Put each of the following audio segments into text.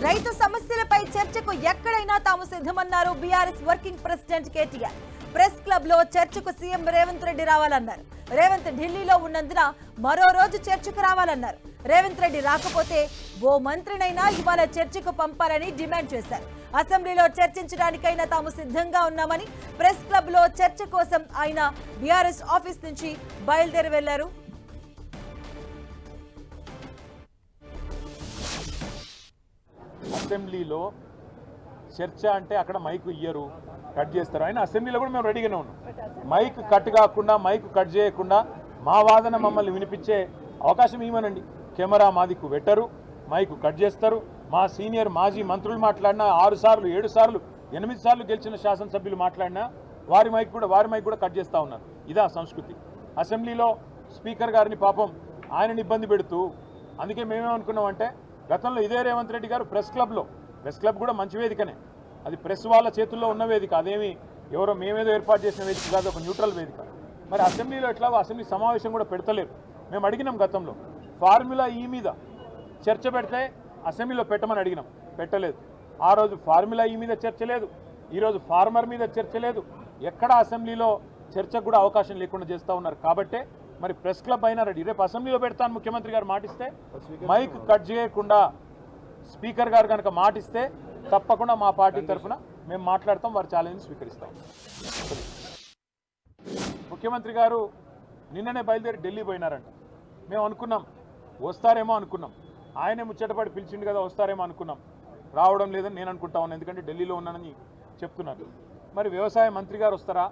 రైతు సమస్యలపై చర్చకు ఎక్కడైనా తాము సిద్ధమన్నారు BRS working president KTR. Press club లో చర్చకు సీఎం రేవంత్ రెడ్డి రావాలన్నారు. రేవంత్ ఢిల్లీలో ఉన్నందున మరో రోజు చర్చకు రావాలన్నారు. రేవంత్ రెడ్డి రాకపోతే ఓ మంత్రినైనా ఇవాళ చర్చకు పంపాలని డిమాండ్ చేశారు. అసెంబ్లీలో చర్చించడానికైనా తాము సిద్ధంగా ఉన్నామని ప్రెస్ క్లబ్ లో చర్చ కోసం ఆయన బీఆర్ఎస్ ఆఫీస్ నుంచి బయలుదేరి వెళ్లారు. అసెంబ్లీలో చర్చ అంటే అక్కడ మైక్ ఇయ్యరు, కట్ చేస్తారు. ఆయన అసెంబ్లీలో కూడా మేము రెడీగానే ఉన్నాం. మైక్ కట్ కాకుండా, మైక్ కట్ చేయకుండా మా వాదన మమ్మల్ని వినిపించే అవకాశం ఇవ్వనండి. కెమెరా మాదికు పెట్టరు, మైక్ కట్ చేస్తారు. మా సీనియర్ మాజీ మంత్రులు మాట్లాడినా 6 సార్లు 7 సార్లు 8 సార్లు గెలిచిన శాసనసభ్యులు మాట్లాడినా వారి మైక్ కూడా కట్ చేస్తూ ఉన్నారు. ఇదా సంస్కృతి. అసెంబ్లీలో స్పీకర్ గారిని పాపం ఆయనని ఇబ్బంది పెడుతూ, అందుకే మేమేమనుకున్నామంటే గతంలో ఇదే రేవంత్ రెడ్డి గారు ప్రెస్ క్లబ్ కూడా మంచి వేదికనే, అది ప్రెస్ వాళ్ళ చేతుల్లో ఉన్న వేదిక, అదేమి ఎవరో మేమేదో ఏర్పాటు చేసిన వేదిక కాదు, ఒక న్యూట్రల్ వేదిక. మరి అసెంబ్లీలో ఎట్లాగో అసెంబ్లీ సమావేశం కూడా పెడతలేరు. మేము అడిగినాం గతంలో ఫార్ములా ఈ మీద చర్చ పెడితే అసెంబ్లీలో పెట్టమని అడిగినాం, పెట్టలేదు. ఆ రోజు ఫార్ములా ఈ మీద చర్చ లేదు, ఈరోజు ఫార్మర్ మీద చర్చ లేదు. ఎక్కడ అసెంబ్లీలో చర్చకు కూడా అవకాశం లేకుండా చేస్తూ ఉన్నారు. కాబట్టే మరి ప్రెస్ క్లబ్ అయినా రెడీ. రేపు అసెంబ్లీలో పెడతాను ముఖ్యమంత్రి గారు మాటిస్తే, మైక్ కట్ చేయకుండా స్పీకర్ గారు కనుక మాటిస్తే తప్పకుండా మా పార్టీ తరఫున మేము మాట్లాడతాం, వారి ఛాలెంజ్ స్వీకరిస్తాం. ముఖ్యమంత్రి గారు నిన్ననే బయలుదేరి ఢిల్లీ పోయినారంట. మేము అనుకున్నాం వస్తారేమో అనుకున్నాం, ఆయనే ముచ్చటపడి పిలిచిండు కదా వస్తారేమో అనుకున్నాం. రావడం లేదని నేను అనుకుంటా ఉన్నాను, ఎందుకంటే ఢిల్లీలో ఉన్నానని చెప్తున్నారు. మరి వ్యవసాయ మంత్రి గారు వస్తారా,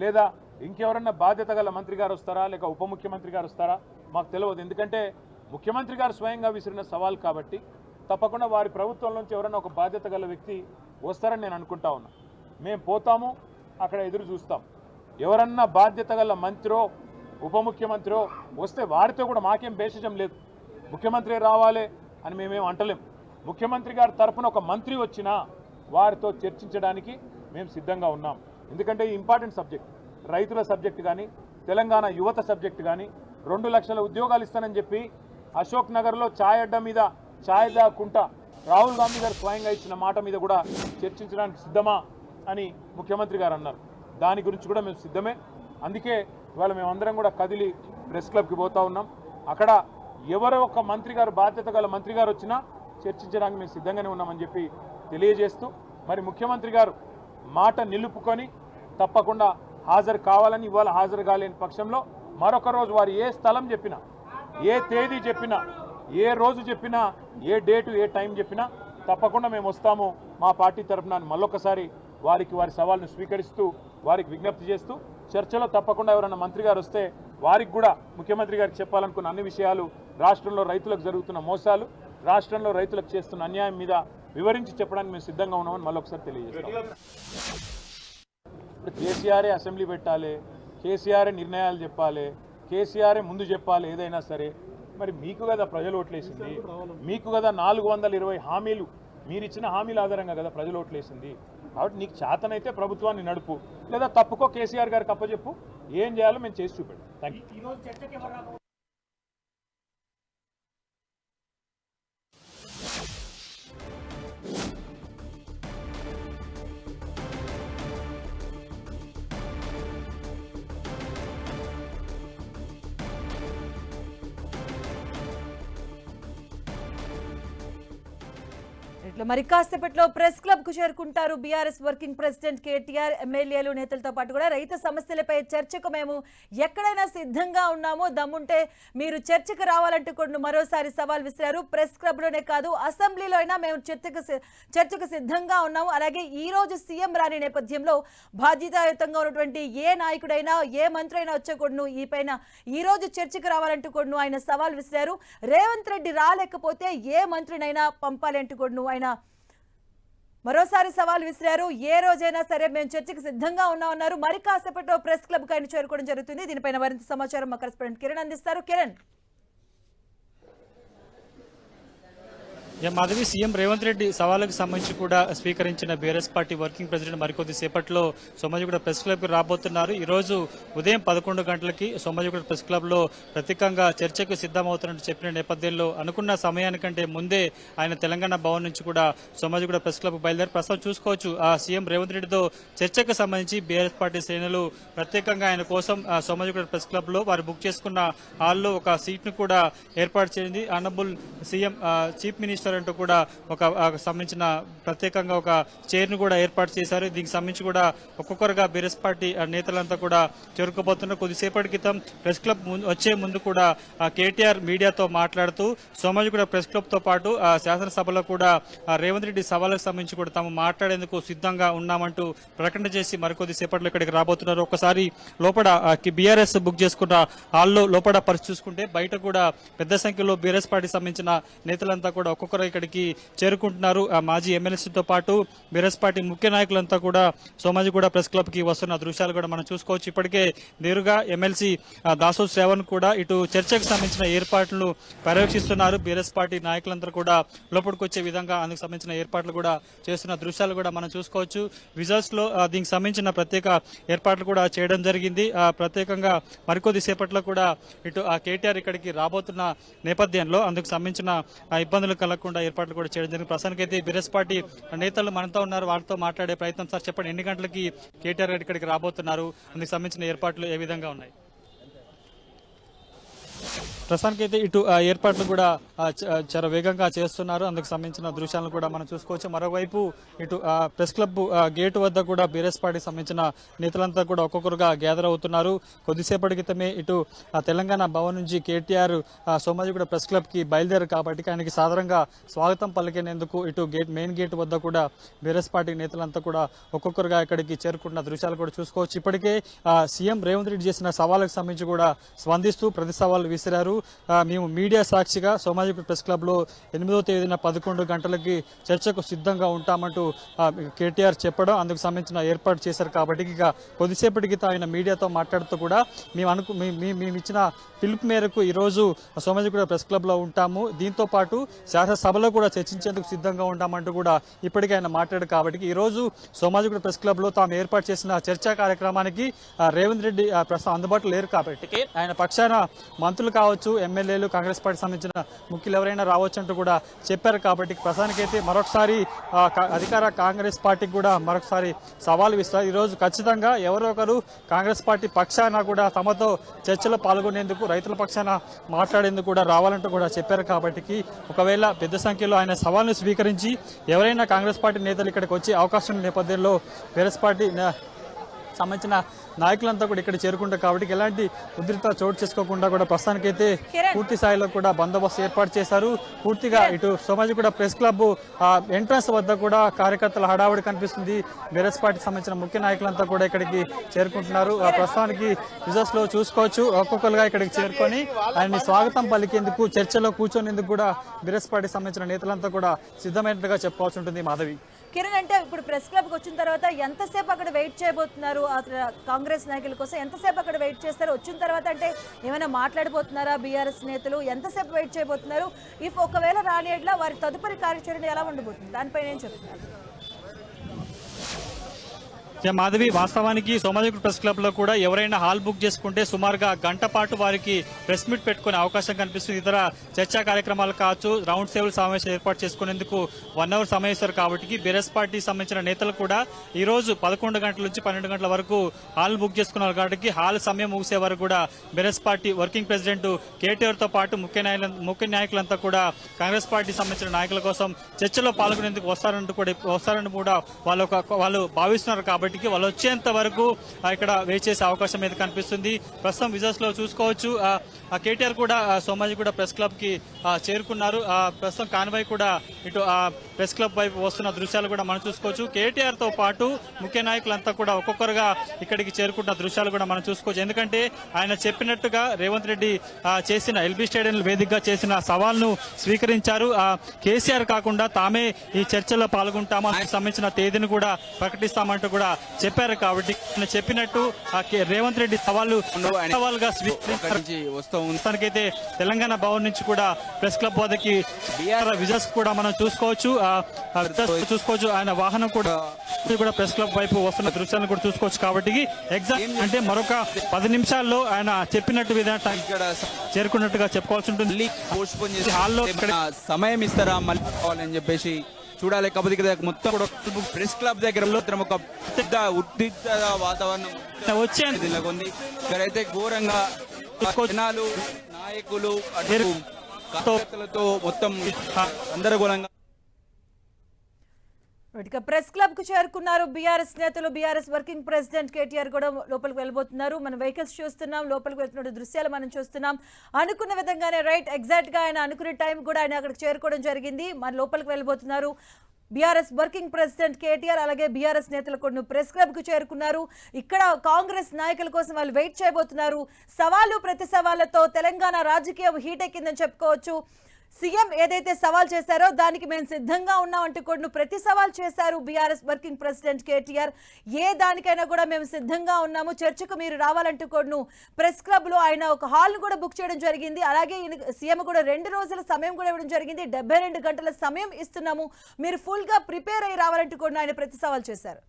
లేదా ఇంకెవరన్నా బాధ్యత గల మంత్రి గారు వస్తారా, లేక ఉప ముఖ్యమంత్రి గారు వస్తారా మాకు తెలియదు. ఎందుకంటే ముఖ్యమంత్రి గారు స్వయంగా విసిరిన సవాల్ కాబట్టి తప్పకుండా వారి ప్రభుత్వం నుంచి ఎవరైనా ఒక బాధ్యత గల వ్యక్తి వస్తారని నేను అనుకుంటా ఉన్నా. మేము పోతాము, అక్కడ ఎదురు చూస్తాం. ఎవరన్నా బాధ్యత గల మంత్రో ఉప ముఖ్యమంత్రో వస్తే వారితో కూడా మాకేం భేషజం లేదు. ముఖ్యమంత్రి రావాలి అని మేమేం అంటలేం. ముఖ్యమంత్రి గారి తరఫున ఒక మంత్రి వచ్చినా వారితో చర్చించడానికి మేము సిద్ధంగా ఉన్నాం. ఎందుకంటే ఈ ఇంపార్టెంట్ సబ్జెక్ట్, రైతుల సబ్జెక్ట్ కానీ, తెలంగాణ యువత సబ్జెక్ట్ కానీ, 2 లక్షల ఉద్యోగాలు ఇస్తానని చెప్పి అశోక్ నగర్లో ఛాయ్ అడ్డా మీద ఛాయ్ దాక్కుంటా రాహుల్ గాంధీ గారు స్వయంగా ఇచ్చిన మాట మీద కూడా చర్చించడానికి సిద్ధమా అని ముఖ్యమంత్రి గారు అన్నారు. దాని గురించి కూడా మేము సిద్ధమే. అందుకే ఇవాళ మేమందరం కూడా కదిలి ప్రెస్ క్లబ్కి పోతూ ఉన్నాం. అక్కడ ఎవరో ఒక మంత్రి గారు, బాధ్యత గల మంత్రి గారు వచ్చినా చర్చించడానికి మేము సిద్ధంగానే ఉన్నామని చెప్పి తెలియజేస్తూ, మరి ముఖ్యమంత్రి గారు మాట నిలుపుకొని తప్పకుండా హాజరు కావాలని, ఇవాళ హాజరు కాలేని పక్షంలో మరొక రోజు వారు ఏ స్థలం చెప్పినా, ఏ తేదీ చెప్పినా, ఏ రోజు చెప్పినా, ఏ డేటు ఏ టైం చెప్పినా తప్పకుండా మేము వస్తాము మా పార్టీ తరఫున మళ్ళొకసారి వారి సవాల్ను స్వీకరిస్తూ, వారికి విజ్ఞప్తి చేస్తూ, చర్చలో తప్పకుండా ఎవరైనా మంత్రి గారు వస్తే వారికి కూడా ముఖ్యమంత్రి గారికి చెప్పాలనుకున్న అన్ని విషయాలు, రాష్ట్రంలో రైతులకు జరుగుతున్న మోసాలు, రాష్ట్రంలో రైతులకు చేస్తున్న అన్యాయం మీద వివరించి చెప్పడానికి మేము సిద్ధంగా ఉన్నామని మళ్ళొకసారి తెలియజేస్తాం. ఇప్పుడు కేసీఆరే అసెంబ్లీ పెట్టాలి, కేసీఆరే నిర్ణయాలు చెప్పాలి, కేసీఆరే ముందు చెప్పాలి ఏదైనా సరే. మరి మీకు కదా ప్రజలు ఓట్లేసింది, మీకు కదా 420 హామీలు, మీరిచ్చిన హామీల ఆధారంగా కదా ప్రజలు ఓట్లేసింది. కాబట్టి నీకు చేతనైతే ప్రభుత్వాన్ని నడుపు, లేదా తప్పుకో కేసీఆర్ గారికి అప్పచెప్పు, ఏం చేయాలో మేము చేసి చూపెట్టాం. Thank you. మరి కాసేపట్లో ప్రెస్ క్లబ్ కు చేరుకుంటారు బీఆర్ఎస్ వర్కింగ్ ప్రెసిడెంట్ కేటీఆర్. ఎమ్మెల్యేలు, నేతలతో పాటు కూడా రైతు సమస్యలపై చర్చకు మేము ఎక్కడైనా సిద్ధంగా ఉన్నాము, దమ్ముంటే మీరు చర్చకు రావాలంటూ కూడా మరోసారి సవాల్ విసిరారు. ప్రెస్ క్లబ్ లోనే కాదు అసెంబ్లీలో అయినా మేము చర్చకు సిద్ధంగా ఉన్నాము. అలాగే ఈ రోజు సీఎం రాని నేపథ్యంలో బాధ్యతాయుతంగా ఉన్నటువంటి ఏ నాయకుడైనా, ఏ మంత్రి అయినా వచ్చేకూడను, ఈ పైన ఈ రోజు చర్చకు రావాలంటూ కూడా ఆయన సవాల్ విసిరారు. రేవంత్ రెడ్డి రాలేకపోతే ఏ మంత్రినైనా పంపాలి అంటూ కూడా ఆయన మరోసారి సవాల్ విసిరారు. ఏ రోజైనా సరే మేము చర్చకు సిద్ధంగా ఉన్నామన్నారు. మరి కాసేపట్లో ప్రెస్ క్లబ్ కు ఆయన చేరుకోవడం జరుగుతుంది. దీనిపైన మరింత సమాచారం మా కరెస్పాండెంట్ కిరణ్ అందిస్తారు. కిరణ్. మాధవి, సీఎం రేవంత్ రెడ్డి సవాళ్ళకు సంబంధించి కూడా స్వీకరించిన బీఆర్ఎస్ పార్టీ వర్కింగ్ ప్రెసిడెంట్ మరికొద్ది సేపట్లో సోమాజిగూడ ప్రెస్ క్లబ్ కి రాబోతున్నారు. ఈ రోజు ఉదయం 11 గంటలకి సోమాజిగూడ ప్రెస్ క్లబ్ లో ప్రత్యేకంగా చర్చకు సిద్ధమవుతున్నట్టు చెప్పిన నేపథ్యంలో అనుకున్న సమయానికంటే ముందే ఆయన తెలంగాణ భవన్ నుంచి కూడా సోమాజిగూడ ప్రెస్ క్లబ్ బయలుదేరి ప్రస్తుతం చూసుకోవచ్చు. సీఎం రేవంత్ రెడ్డితో చర్చకు సంబంధించి బీఆర్ఎస్ పార్టీ శ్రేణులు ప్రత్యేకంగా ఆయన కోసం సోమాజిగూడ ప్రెస్ క్లబ్ లో వారు బుక్ చేసుకున్న హాల్లో ఒక సీట్ ను కూడా ఏర్పాటు చేసింది. ఆనరబుల్ సీఎం చీఫ్ మినిస్టర్ అంటూ కూడా ఒక సంబంధించిన ప్రత్యేకంగా ఒక చైర్ ను కూడా ఏర్పాటు చేశారు. దీనికి సంబంధించి కూడా ఒక్కొక్కరుగా బీఆర్ఎస్ పార్టీ నేతలంతా కూడా చేరుకోబోతున్నారు. కొద్దిసేపటి క్రితం ప్రెస్ క్లబ్ వచ్చే ముందు కూడా కేటీఆర్ మీడియాతో మాట్లాడుతూ సోమాజిగూడ ప్రెస్ క్లబ్ తో పాటు శాసనసభలో కూడా రేవంత్ రెడ్డి సవాళ్ళకు సంబంధించి కూడా తాము మాట్లాడేందుకు సిద్ధంగా ఉన్నామంటూ ప్రకటన చేసి మరికొద్ది సేపట్లో ఇక్కడికి రాబోతున్నారు. ఒకసారి లోపల బీఆర్ఎస్ బుక్ చేసుకున్న హాల్లో లోపల పరిస్థితి చూసుకుంటే బయట కూడా పెద్ద సంఖ్యలో బీఆర్ఎస్ పార్టీ సంబంధించిన నేతలంతా కూడా ఒక్కొక్కరు ఇక్కడికి చేరుకుంటున్నారు. మాజీ ఎమ్మెల్యేలతో పాటు బీఆర్ఎస్ పార్టీ ముఖ్య నాయకులంతా కూడా సోమాజిగూడ ప్రెస్ క్లబ్ కి వస్తున్న దృశ్యాలు కూడా మనం చూసుకోవచ్చు. ఇప్పటికే నేరుగా ఎమ్మెల్సీ దాసో శ్రావణ్ కూడా ఇటు చర్చకు సంబంధించిన ఏర్పాట్లను పర్యవేక్షిస్తున్నారు. బీఆర్ఎస్ పార్టీ నాయకులందరూ కూడా లోపలికి వచ్చే విధంగా అందుకు సంబంధించిన ఏర్పాట్లు కూడా చేస్తున్న దృశ్యాలు కూడా మనం చూసుకోవచ్చు. విజువల్స్ లో దీనికి సంబంధించిన ప్రత్యేక ఏర్పాట్లు కూడా చేయడం జరిగింది. ప్రత్యేకంగా మరికొద్ది సేపట్లో కూడా ఇటు కేటీఆర్ ఇక్కడికి రాబోతున్న నేపథ్యంలో అందుకు సంబంధించిన ఇబ్బందులు కలగకుండా ఏర్పాట్లు కూడా చేయడం జరిగింది. ప్రస్తుతానికైతే బీఆర్ఎస్ పార్టీ నేతలు మనతో ఉన్నారు, వారితో మాట్లాడే ప్రయత్నం. సార్ చెప్పండి, ఎన్ని గంటలకి కేటీఆర్ గారు ఇక్కడికి రాబోతున్నారు? అందుకు సంబంధించిన ఏర్పాట్లు ఏ విధంగా ఉన్నాయి? ప్రస్తుతానికైతే ఇటు ఏర్పాట్లు కూడా చాలా వేగంగా చేస్తున్నారు. అందుకు సంబంధించిన దృశ్యాలను కూడా మనం చూసుకోవచ్చు. మరోవైపు ఇటు ప్రెస్ క్లబ్ గేటు వద్ద కూడా బీఆర్ఎస్ పార్టీకి సంబంధించిన నేతలంతా కూడా ఒక్కొక్కరుగా గ్యాదర్ అవుతున్నారు. కొద్దిసేపటి క్రితమే ఇటు తెలంగాణ భవన్ నుంచి కేటీఆర్ సోమాజిగూడ ప్రెస్ క్లబ్ కి బయలుదేరారు కాబట్టి ఆయనకి సాధారణంగా స్వాగతం పలికేందుకు ఇటు మెయిన్ గేట్ వద్ద కూడా బీఆర్ఎస్ పార్టీ నేతలంతా కూడా ఒక్కొక్కరుగా ఇక్కడికి చేరుకుంటున్న దృశ్యాలు కూడా చూసుకోవచ్చు. ఇప్పటికే సీఎం రేవంత్ రెడ్డి చేసిన సవాళ్ళకు సంబంధించి కూడా స్పందిస్తూ ప్రతి సవాళ్ళు విసిరారు. మేము మీడియా సాక్షిగా సోమాజిగూడ ప్రెస్ క్లబ్ లో 8వ తేదీన 11 గంటలకి చర్చకు సిద్ధంగా ఉంటామంటూ కేటీఆర్ చెప్పడం, అందుకు సంబంధించిన ఏర్పాటు చేశారు. కాబట్టి ఇక కొద్దిసేపటి క్రితం ఆయన మీడియాతో మాట్లాడుతూ కూడా మేము ఇచ్చిన పిలుపు మేరకు ఈ రోజు సోమాజిగూడ ప్రెస్ క్లబ్ లో ఉంటాము, దీంతో పాటు శాసనసభలో కూడా చర్చించేందుకు సిద్ధంగా ఉంటామంటూ కూడా ఇప్పటికే ఆయన మాట్లాడారు. కాబట్టి ఈ రోజు సోమాజిగూడ ప్రెస్ క్లబ్ లో తాము ఏర్పాటు చేసిన చర్చా కార్యక్రమానికి రేవంత్ రెడ్డి ప్రస్తుతం అందుబాటులో లేరు. కాబట్టి ఆయన పక్షాన మంత్రులు కావచ్చు, ఎమ్మెల్యేలు, కాంగ్రెస్ పార్టీ సంబంధించిన ముఖ్యులు ఎవరైనా రావచ్చు అంటూ కూడా చెప్పారు. కాబట్టి ప్రస్తుతానికైతే మరొకసారి అధికార కాంగ్రెస్ పార్టీకి కూడా మరొకసారి సవాల్ ఇస్తారు. ఈరోజు ఖచ్చితంగా ఎవరో ఒకరు కాంగ్రెస్ పార్టీ పక్షాన కూడా తమతో చర్చలో పాల్గొనేందుకు, రైతుల పక్షాన మాట్లాడేందుకు కూడా రావాలంటూ కూడా చెప్పారు. కాబట్టి ఒకవేళ పెద్ద సంఖ్యలో ఆయన సవాల్ను స్వీకరించి ఎవరైనా కాంగ్రెస్ పార్టీ నేతలు ఇక్కడికి వచ్చే అవకాశం ఉన్న నేపథ్యంలో బీఆర్ఎస్ పార్టీ సంబంధించిన నాయకులంతా కూడా ఇక్కడ చేరుకుంటారు. కాబట్టి ఎలాంటి ఉద్రిక్త చోటు చేసుకోకుండా కూడా ప్రస్తుతానికైతే పూర్తి స్థాయిలో కూడా బందోబస్తు ఏర్పాటు చేశారు. పూర్తిగా ఇటు సోమాజిగూడ ప్రెస్ క్లబ్ ఎంట్రన్స్ వద్ద కూడా కార్యకర్తల హడావుడి కనిపిస్తుంది. బీఆర్ఎస్ పార్టీ సంబంధించిన ముఖ్య నాయకులంతా కూడా ఇక్కడికి చేరుకుంటున్నారు. ప్రస్తుతానికి విజువల్స్ లో చూసుకోవచ్చు, ఒక్కొక్కరుగా ఇక్కడికి చేరుకొని ఆయన్ని స్వాగతం పలికేందుకు, చర్చలో కూర్చొనేందుకు కూడా బీఆర్ఎస్ పార్టీ సంబంధించిన నేతలంతా కూడా సిద్ధమైనట్టుగా చెప్పుకోవాల్సి ఉంటుంది. మాధవి, కిరణ్, అంటే ఇప్పుడు ప్రెస్ క్లబ్కి వచ్చిన తర్వాత ఎంతసేపు అక్కడ వెయిట్ చేయబోతున్నారు? కాంగ్రెస్ నాయకుల కోసం ఎంతసేపు అక్కడ వెయిట్ చేస్తారు? వచ్చిన తర్వాత అంటే ఏమైనా మాట్లాడబోతున్నారా బీఆర్ఎస్ నేతలు? ఎంతసేపు వెయిట్ చేయబోతున్నారు? ఇఫ్ ఒకవేళ రాని ఎట్లా వారి తదుపరి కార్యాచరణ ఎలా ఉండబోతుంది? దానిపైన ఏం చెప్తున్నారు? మాధవి, వాస్తవానికి సోమాజిగూడ ప్రెస్ క్లబ్ లో కూడా ఎవరైనా హాల్ బుక్ చేసుకుంటే సుమారుగా గంట పాటు వారికి ప్రెస్ మీట్ పెట్టుకునే అవకాశం కనిపిస్తుంది. ఇతర చర్చా కార్యక్రమాలు కావచ్చు, రౌండ్ టేబుల్ సమావేశం ఏర్పాటు చేసుకునేందుకు 1 అవర్ సమయం ఇస్తారు. కాబట్టి బీఆర్ఎస్ పార్టీ సంబంధించిన నేతలు కూడా ఈ రోజు 11 గంటల నుంచి 12 గంటల వరకు హాల్ బుక్ చేసుకున్నారు. కాబట్టి హాల్ సమయం ముగిసే వరకు కూడా BRS party working president KTR తో పాటు ముఖ్య నాయకులంతా కూడా కాంగ్రెస్ పార్టీ సంబంధించిన నాయకుల కోసం చర్చలో పాల్గొనేందుకు వస్తారని కూడా వాళ్ళు భావిస్తున్నారు. కాబట్టి వాళ్ళు వచ్చేంత వరకు ఇక్కడ వెయిట్ చేసే అవకాశం అయితే కనిపిస్తుంది. ప్రస్తుతం విజువల్స్ లో చూసుకోవచ్చు, కేటీఆర్ కూడా సోమాజిగూడ ప్రెస్ క్లబ్ కి చేరుకున్నారు. ప్రస్తుతం కాన్వాయ్ కూడా ఇటు ప్రెస్ క్లబ్ వైపు వస్తున్న దృశ్యాలు కూడా మనం చూసుకోవచ్చు. కేటీఆర్ తో పాటు ముఖ్య నాయకులంతా కూడా ఒక్కొక్కరుగా ఇక్కడికి చేరుకుంటున్న దృశ్యాలు కూడా మనం చూసుకోవచ్చు. ఎందుకంటే ఆయన చెప్పినట్టుగా రేవంత్ రెడ్డి చేసిన ఎల్బీ స్టేడియం వేదికగా చేసిన సవాల్ను స్వీకరించారు. కేసీఆర్ కాకుండా తామే ఈ చర్చలో పాల్గొంటాము, అందుకు సంబంధించిన తేదీని కూడా ప్రకటిస్తామంటూ కూడా చెప్పారు. కాబట్టి ఆయన చెప్పినట్టు రేవంత్ రెడ్డి సవాలుగా స్వీకరించారు. తెలంగాణ భవన్ నుంచి కూడా ప్రెస్ క్లబ్ వద్దకి విజస్ కూడా మనం చూసుకోవచ్చు. ఆయన వాహనం కూడా ప్రెస్ క్లబ్ వైపు వస్తున్న దృశ్యాలను కూడా చూసుకోవచ్చు. కాబట్టి ఎగ్జాక్ట్ అంటే మరొక 10 నిమిషాల్లో ఆయన చెప్పినట్టు విధానం ఇక్కడ చేరుకున్నట్టుగా చెప్పుకోవాల్సి ఉంటుంది. హాల్లో సమయం ఇస్తారా మళ్ళీ కావాలని చెప్పేసి చూడాలి. కాకపోతే ఇక్కడ మొత్తం కూడా ప్రెస్ క్లబ్ దగ్గర ఒక పెద్ద ఉద్రిక్త వాతావరణం ఉంది. ఇక్కడైతే ఘోరంగా జనాలు, నాయకులు, కార్యకర్తలతో మొత్తం గందరగోళంగా. ప్రెస్ క్లబ్ కు చేరుకున్నారు బీఆర్ఎస్ నేతలు. బీఆర్ఎస్ వర్కింగ్ ప్రెసిడెంట్ కేటీఆర్ కూడా లోపలికి వెళ్ళబోతున్నారు. మనం వెహికల్స్ చూస్తున్నాం, లోపలికి వెళ్తున్న దృశ్యాలు మనం చూస్తున్నాం. అనుకున్న విధంగానే రైట్ ఎగ్జాక్ట్ గా ఆయన అనుకునే టైం కూడా ఆయన అక్కడికి చేరుకోవడం జరిగింది. మన లోపలికి వెళ్ళబోతున్నారు బీఆర్ఎస్ వర్కింగ్ ప్రెసిడెంట్ కేటీఆర్. అలాగే బీఆర్ఎస్ నేతలు కూడా ప్రెస్ క్లబ్ కు చేరుకున్నారు. ఇక్కడ కాంగ్రెస్ నాయకుల కోసం వాళ్ళు వెయిట్ చేయబోతున్నారు. సవాలు ప్రతి సవాళ్లతో తెలంగాణ రాజకీయం హీట్ ఎక్కిందని చెప్పుకోవచ్చు. సీఎం ఏదైతే సవాల్ చేశారో దానికి మేము సిద్ధంగా ఉన్నామంటూ కూడా ప్రతి సవాల్ చేశారు బీఆర్ఎస్ వర్కింగ్ ప్రెసిడెంట్ కేటీఆర్. ఏ దానికైనా కూడా మేము సిద్ధంగా ఉన్నాము, చర్చకు మీరు రావాలంటూ కూడా ప్రెస్ క్లబ్ లో ఆయన ఒక హాల్ ను కూడా బుక్ చేయడం జరిగింది. అలాగే సీఎం కూడా 2 రోజుల సమయం కూడా ఇవ్వడం జరిగింది. 72 గంటల సమయం ఇస్తున్నాము, మీరు ఫుల్ గా ప్రిపేర్ అయ్యి రావాలంటూ కూడా ఆయన ప్రతి సవాల్ చేశారు.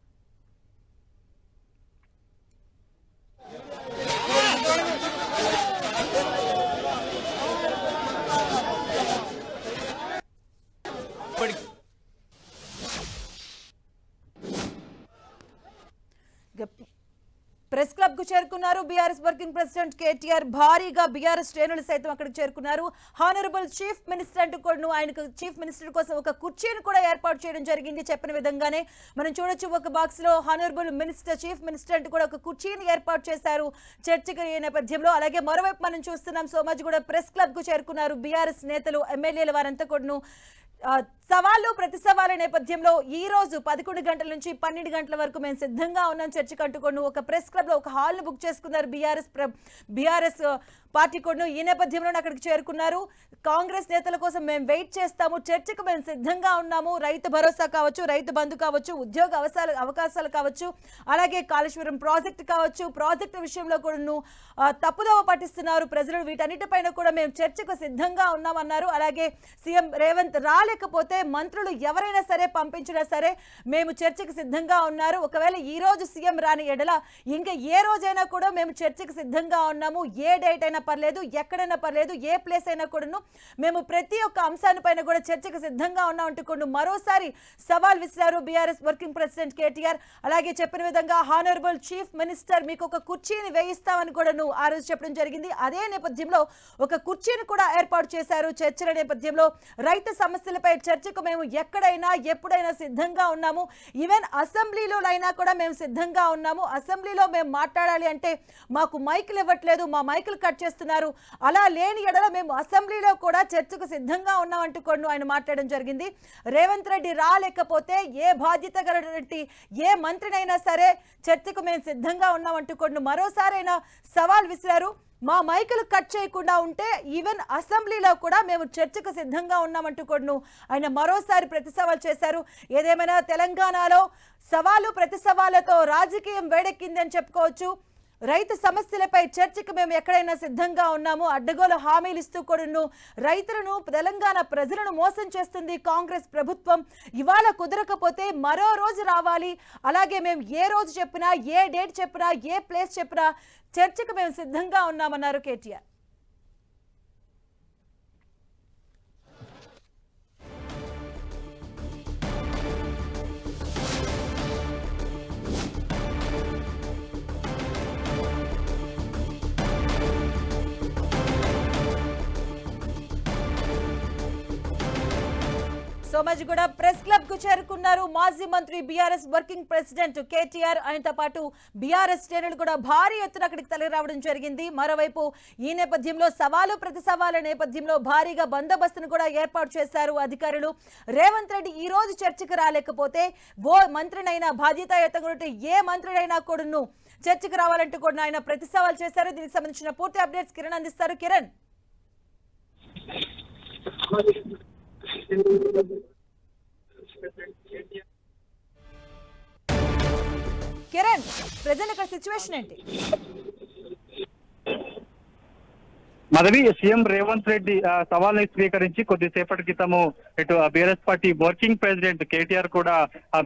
ప్రెస్ క్లబ్ కు చేరుకున్నారు బీఆర్ఎస్ వర్కింగ్ ప్రెసిడెంట్ కేటీఆర్. భారీగా బీఆర్ఎస్ శ్రేణులు సైతం అక్కడికి చేరుకున్నారు. హానరబుల్ చీఫ్ మినిస్టర్ అంటూ కూడా ఆయనకు చీఫ్ మినిస్టర్ కోసం ఒక కుర్చీని కూడా ఏర్పాటు చేయడం జరిగింది. చెప్పిన విధంగానే మనం చూడొచ్చు, ఒక బాక్స్ లో హానరబుల్ మినిస్టర్, చీఫ్ మినిస్టర్ అంటూ కూడా ఒక కుర్చీని ఏర్పాటు చేశారు చర్చకు ఈ నేపథ్యంలో. అలాగే మరోవైపు మనం చూస్తున్నాం సోమాజ్ కూడా ప్రెస్ క్లబ్ కు చేరుకున్నారు. బీఆర్ఎస్ నేతలు, ఎమ్మెల్యేలు వారంతా కూడా సవాళ్ళు ప్రతి సవాళ్ళ నేపథ్యంలో ఈ రోజు 11 గంటల నుంచి 12 గంటల వరకు మేము సిద్ధంగా ఉన్నాం చర్చకు అంటుకొని ఒక ప్రెస్ క్లబ్ లో ఒక హాల్ ను బుక్ చేసుకున్నారు బీఆర్ఎస్ పార్టీ కూడా. ఈ నేపథ్యంలో అక్కడికి చేరుకున్నారు. కాంగ్రెస్ నేతల కోసం మేము వెయిట్ చేస్తాము, చర్చకు మేము సిద్ధంగా ఉన్నాము. రైతు భరోసా కావచ్చు, రైతు బంధు కావచ్చు, ఉద్యోగ అవకాశాలు కావచ్చు, అలాగే కాళేశ్వరం ప్రాజెక్టు కావచ్చు, ప్రాజెక్టు విషయంలో కూడా తప్పుదోవ పట్టిస్తున్నారు ప్రజలు. వీటన్నిటిపైన కూడా మేము చర్చకు సిద్ధంగా ఉన్నామన్నారు. అలాగే సీఎం రేవంత్ రాలేకపోతే మంత్రులు ఎవరైనా సరే పంపించినా సరే మేము చర్చకు సిద్ధంగా ఉన్నారు. ఒకవేళ ఈ రోజు సీఎం రాని ఎడల ఇంకా ఏ రోజైనా కూడా మేము చర్చకు సిద్ధంగా ఉన్నాము. ఏ డేట్ అయినా పర్లేదు, ఎక్కడైనా పర్లేదు, ఏ ప్లేస్ అయినా కూడాను మేము ప్రతి ఒక్క అంశాన్ని కూడా చర్చకు సిద్ధంగా ఉన్నామంటూ కూడా మరోసారి సవాల్ విసిరారు బీఆర్ఎస్ వర్కింగ్ ప్రెసిడెంట్ కేటీఆర్. అలాగే చెప్పిన విధంగా హానరబుల్ చీఫ్ మినిస్టర్ మీకు ఒక కుర్చీని వేయిస్తామని కూడా ఆ రోజు చెప్పడం జరిగింది. అదే నేపథ్యంలో ఒక కుర్చీని కూడా ఏర్పాటు చేశారు. చర్చల నేపథ్యంలో రైతు సమస్యలపై చర్చకు మేము ఎక్కడైనా ఎప్పుడైనా సిద్ధంగా ఉన్నాము. ఈవెన్ అసెంబ్లీలో అయినా కూడా మేము సిద్ధంగా ఉన్నాము. అసెంబ్లీలో మేము మాట్లాడాలి అంటే మాకు మైకులు ఇవ్వట్లేదు, మా మైకులు కట్ చేస్తున్నారు. అలా లేని ఎడల మేము అసెంబ్లీలో కూడా చర్చకు సిద్ధంగా ఉన్నామంటూ కూడా ఆయన మాట్లాడడం జరిగింది. రేవంత్ రెడ్డి రాలేకపోతే ఏ బాధ్యత గలటువంటి ఏ మంత్రినైనా సరే చర్చకు మేము సిద్ధంగా ఉన్నామంటూ కూడా మరోసారైనా సవాల్ విసిరారు. మా మైకులు కట్ చేయకుండా ఉంటే ఈవెన్ అసెంబ్లీలో కూడా మేము చర్చకు సిద్ధంగా ఉన్నామంటూ కూడా ఆయన మరోసారి ప్రతి సవాల్ చేశారు. ఏదేమైనా తెలంగాణలో సవాలు ప్రతి సవాళ్లతో రాజకీయం వేడెక్కిందని చెప్పుకోవచ్చు. రైతు సమస్యలపై చర్చకు మేము ఎక్కడైనా సిద్ధంగా ఉన్నాము. అడ్డగోలు హామీలు ఇస్తూ కూడా రైతులను, తెలంగాణ ప్రజలను మోసం చేస్తుంది కాంగ్రెస్ ప్రభుత్వం. ఇవాళ కుదరకపోతే మరో రోజు రావాలి. అలాగే మేము ఏ రోజు చెప్పినా, ఏ డేట్ చెప్పినా, ఏ ప్లేస్ చెప్పినా చర్చకు మేము సిద్ధంగా ఉన్నామన్నారు KTR. So Somajiguda press club కు చేరుకున్నారు మాజీ మంత్రి బీఆర్ఎస్ వర్కింగ్ ప్రెసిడెంట్ కేటీఆర్. ఆయనతో పాటు బీఆర్ఎస్ శ్రేణులు కూడా భారీ ఎత్తున అక్కడికి తరలి రావడం జరిగింది. మరోవైపు ఈ నేపథ్యంలో సవాలు ప్రతి సవాలు నేపథ్యంలో భారీగా బందోబస్తును కూడా ఏర్పాటు చేశారు అధికారులు. రేవంత్ రెడ్డి ఈ రోజు చర్చకు రాలేకపోతే ఓ మంత్రినైనా బాధ్యతాయుతంగా ఉంటే ఏ మంత్రుడైనా కూడాను చర్చకు రావాలంటూ కూడా ఆయన ప్రతి సవాల్ చేశారు. దీనికి సంబంధించిన పూర్తి అప్డేట్స్ కిరణ్ అందిస్తారు. కిరణ్, ప్రెజెంట్ ఇక్కడ సిచ్యువేషన్ ఏంటి? మదవి సీఎం రేవంత్ రెడ్డి సవాల్ని స్వీకరించి కొద్దిసేపటి క్రితము ఇటు BRS party working president KTR కూడా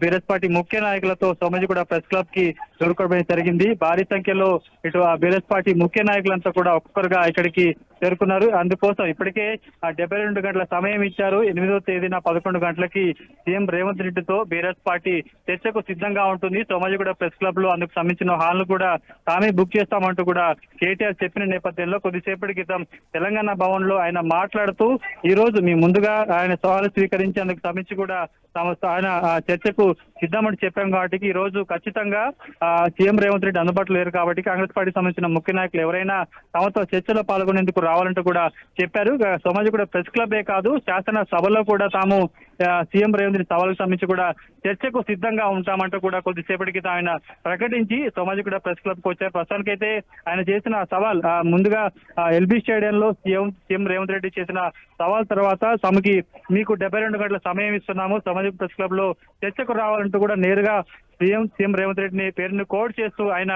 బీఆర్ఎస్ పార్టీ ముఖ్య నాయకులతో సోమాజిగూడ ప్రెస్ క్లబ్ కి చేరుకోవడం జరిగింది. భారీ సంఖ్యలో ఇటు బీఆర్ఎస్ పార్టీ ముఖ్య నాయకులంతా కూడా ఒక్కొక్కరుగా ఇక్కడికి చేరుకున్నారు. అందుకోసం ఇప్పటికే 72 గంటల సమయం ఇచ్చారు. 8వ తేదీన 11 గంటలకి సీఎం రేవంత్ రెడ్డితో బీఆర్ఎస్ పార్టీ చర్చకు సిద్ధంగా ఉంటుంది. సోమాజిగూడ ప్రెస్ క్లబ్ లో అందుకు సంబంధించిన హాల్ ను కూడా తామే బుక్ చేస్తామంటూ కూడా కేటీఆర్ చెప్పిన నేపథ్యంలో కొద్దిసేపటి క్రితం తెలంగాణ భవన్ లో ఆయన మాట్లాడుతూ ఈ రోజు మీ ముందుగా ఆయన సవాలు స్వీకరించేందుకు సంబంధించి కూడా ఆయన చర్చకు సిద్ధమని చెప్పాం కాబట్టి ఈ రోజు ఖచ్చితంగా సీఎం రేవంత్ రెడ్డి అందుబాటులో లేరు కాబట్టి కాంగ్రెస్ పార్టీకి సంబంధించిన ముఖ్య నాయకులు ఎవరైనా తమతో చర్చలో పాల్గొనేందుకు రావాలంటూ కూడా చెప్పారు. సోమాజిగూడ ప్రెస్ క్లబే కాదు శాసన సభలో కూడా తాము సీఎం రేవంత్ రెడ్డి సవాలుకు సంబంధించి కూడా చర్చకు సిద్ధంగా ఉంటామంటూ కూడా కొద్దిసేపటికి ఆయన ప్రకటించి సోమాజిగూడ ప్రెస్ క్లబ్ కు వచ్చారు. ప్రస్తుతానికైతే ఆయన చేసిన సవాల్ ముందుగా ఎల్బీ స్టేడియంలో సీఎం రేవంత్ రెడ్డి చేసిన సవాల్ తర్వాత తమకి మీకు 72 గంటల సమయం ఇస్తున్నాము సోమాజిగూడ ప్రెస్ క్లబ్ లో చర్చకు రావాలంటూ కూడా నేరుగా సీఎం రేవంత్ రెడ్డిని పేరుని కోడ్ చేస్తూ ఆయన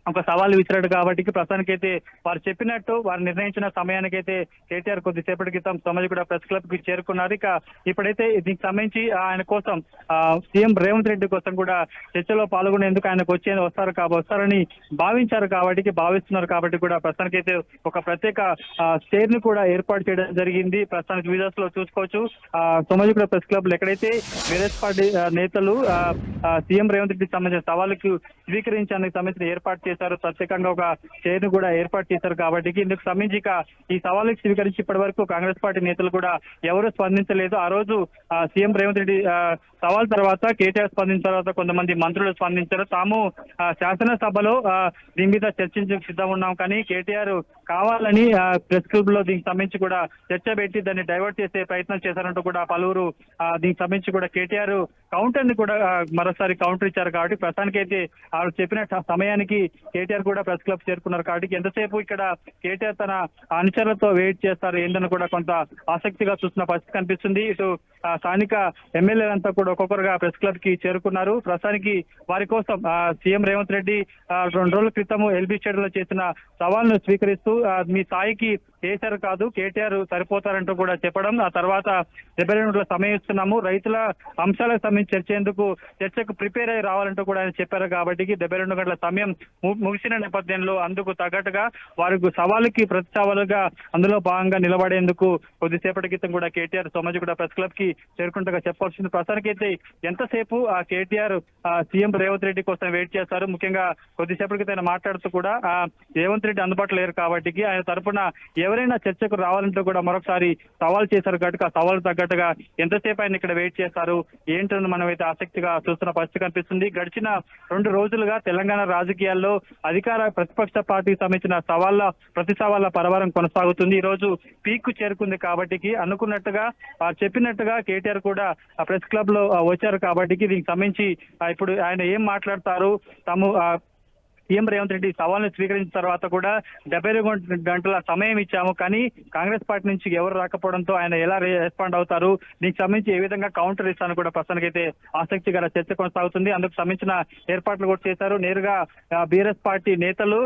ఒక సవాల్ విసిరాడు కాబట్టి ప్రస్తుతానికైతే వారు చెప్పినట్టు వారు నిర్ణయించిన సమయానికైతే కేటీఆర్ కొద్దిసేపటి క్రితం సోమాజిగూడ ప్రెస్ క్లబ్ కి చేరుకున్నారు. ఇక ఇప్పుడైతే దీనికి సంబంధించి ఆయన కోసం సీఎం రేవంత్ రెడ్డి కోసం కూడా చర్చలో పాల్గొనేందుకు ఆయనకు వస్తారని భావిస్తున్నారు కాబట్టి కూడా ప్రస్తుతానికైతే ఒక ప్రత్యేక స్టేర్ ని కూడా ఏర్పాటు చేయడం జరిగింది. ప్రస్తుతానికి వీడియోస్ లో చూసుకోవచ్చు. సోమాజిగూడ ప్రెస్ క్లబ్ లో ఎక్కడైతే బీఆర్ఎస్ పార్టీ నేతలు సీఎం రేవంత్ రెడ్డికి సంబంధించిన సవాళ్ళకు స్వీకరించేందుకు సంబంధించిన ఏర్పాటు చేశారు. ప్రత్యేకంగా ఒక చైర్ ను కూడా ఏర్పాటు చేశారు కాబట్టి ఇందుకు సంబంధించి ఈ సవాళ్ళకి స్వీకరించి ఇప్పటి వరకు కాంగ్రెస్ పార్టీ నేతలు కూడా ఎవరు స్పందించలేదు. ఆ రోజు సీఎం రేవంత్ రెడ్డి సవాల్ తర్వాత కేటీఆర్ స్పందించిన తర్వాత కొంతమంది మంత్రులు స్పందించారు. తాము శాసనసభలో దీని మీద చర్చించడానికి సిద్ధం ఉన్నాం కానీ కేటీఆర్ కావాలని ప్రెస్ క్లబ్ లో దీనికి సంబంధించి కూడా చర్చ పెట్టి దాన్ని డైవర్ట్ చేసే ప్రయత్నం చేశారంటూ కూడా పలువురు దీనికి సంబంధించి కూడా కేటీఆర్ కౌంటర్ ని కూడా మరోసారి కౌంటర్ ఇచ్చారు కాబట్టి ప్రస్తుతానికైతే వాళ్ళు చెప్పిన సమయానికి కేటీఆర్ కూడా ప్రెస్ క్లబ్ చేరుకున్నారు కాబట్టి ఎంతసేపు ఇక్కడ కేటీఆర్ తన అనుచరులతో వెయిట్ చేస్తారు ఏంటని కూడా కొంత ఆసక్తిగా చూస్తున్న పరిస్థితి కనిపిస్తుంది. ఇటు స్థానిక ఎమ్మెల్యేలంతా కూడా ఒక్కొక్కరుగా ప్రెస్ క్లబ్ కి చేరుకున్నారు. ప్రస్తుతానికి వారి కోసం సీఎం రేవంత్ రెడ్డి 2 రోజుల క్రితం ఎల్బీ స్టేడియంలో చేసిన సవాల్ను స్వీకరిస్తూ మీ స్థాయికి కేసీఆర్ కాదు కేటీఆర్ సరిపోతారంటూ కూడా చెప్పడం, ఆ తర్వాత 72 గంటల సమయం ఇస్తున్నాము రైతుల అంశాలకు సంబంధించి చర్చకు ప్రిపేర్ అయ్యి రావాలంటూ కూడా ఆయన చెప్పారు కాబట్టి 72 గంటల సమయం ముగిసిన నేపథ్యంలో అందుకు తగ్గట్టుగా వారికి సవాలుకి ప్రతి సవాలుగా అందులో భాగంగా నిలబడేందుకు కొద్దిసేపటి క్రితం కూడా కేటీఆర్ సోమాజిగూడ ప్రెస్ క్లబ్ కి చేరుకుంటగా చెప్పాల్సింది. ప్రస్తుతానికైతే ఎంతసేపు కేటీఆర్ సీఎం రేవంత్ రెడ్డి కోసం వెయిట్ చేస్తారు. ముఖ్యంగా కొద్దిసేపటి క్రితం ఆయన మాట్లాడుతూ కూడా రేవంత్ రెడ్డి అందుబాటులో లేరు కాబట్టి ఆయన తరఫున ఎవరైనా చర్చకు రావాలంటూ కూడా మరొకసారి సవాల్ చేశారు కాబట్టి ఆ సవాల్ తగ్గట్టుగా ఎంతసేపు ఆయన ఇక్కడ వెయిట్ చేస్తారు ఏంటని మనం అయితే ఆసక్తిగా చూస్తున్న పరిస్థితి కనిపిస్తుంది. గడిచిన 2 రోజులుగా తెలంగాణ రాజకీయాల్లో అధికార ప్రతిపక్ష పార్టీకి సంబంధించిన ప్రతి సవాళ్ళ పరవారం కొనసాగుతుంది. ఈ రోజు పీక్ కు చేరుకుంది కాబట్టి అనుకున్నట్టుగా చెప్పినట్టుగా కేటీఆర్ కూడా ప్రెస్ క్లబ్ లో వచ్చారు కాబట్టి దీనికి సంబంధించి ఇప్పుడు ఆయన ఏం మాట్లాడతారు తాము సీఎం రేవంత్ రెడ్డి సవాల్ని స్వీకరించిన తర్వాత కూడా 72 గంటల సమయం ఇచ్చాము కానీ కాంగ్రెస్ పార్టీ నుంచి ఎవరు రాకపోవడంతో ఆయన ఎలా రెస్పాండ్ అవుతారు దీనికి సంబంధించి ఏ విధంగా కౌంటర్ ఇస్తాను కూడా ప్రస్తుతానికైతే ఆసక్తికర చర్చ కొనసాగుతుంది. అందుకు సంబంధించిన ఏర్పాట్లు కూడా చేశారు. నేరుగా బీఆర్ఎస్ పార్టీ నేతలు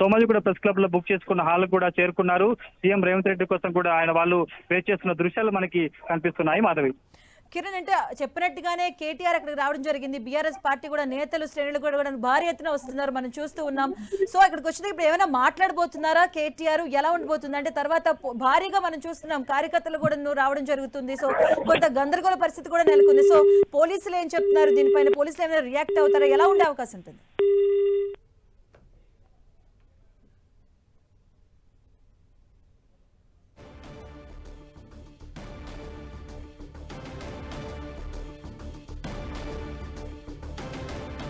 సోమాజిగూడ ప్రెస్ క్లబ్ లో బుక్ చేసుకున్న హాల్ కూడా చేరుకున్నారు. సీఎం రేవంత్ రెడ్డి కోసం కూడా ఆయన వాళ్ళు వెయిట్ చేస్తున్న దృశ్యాలు మనకి కనిపిస్తున్నాయి. మాధవి, కిరణ్, అంటే చెప్పినట్టుగానే కేటీఆర్ అక్కడికి రావడం జరిగింది. బీఆర్ఎస్ పార్టీ కూడా నేతలు శ్రేణులు కూడా భారీ ఎత్తున వస్తున్నారు, మనం చూస్తూ ఉన్నాం. సో ఇక్కడికి వచ్చిన ఇప్పుడు ఏమైనా మాట్లాడబోతున్నారా కేటీఆర్, ఎలా ఉండబోతుంది అంటే తర్వాత భారీగా మనం చూస్తున్నాం కార్యకర్తలు కూడా రావడం జరుగుతుంది. సో కొంత గందరగోళ పరిస్థితి కూడా నెలకొంది. సో పోలీసులు ఏం చెప్తున్నారు దీనిపైన, పోలీసులు ఏమైనా రియాక్ట్ అవుతారా, ఎలా ఉండే అవకాశం ఉంటుంది?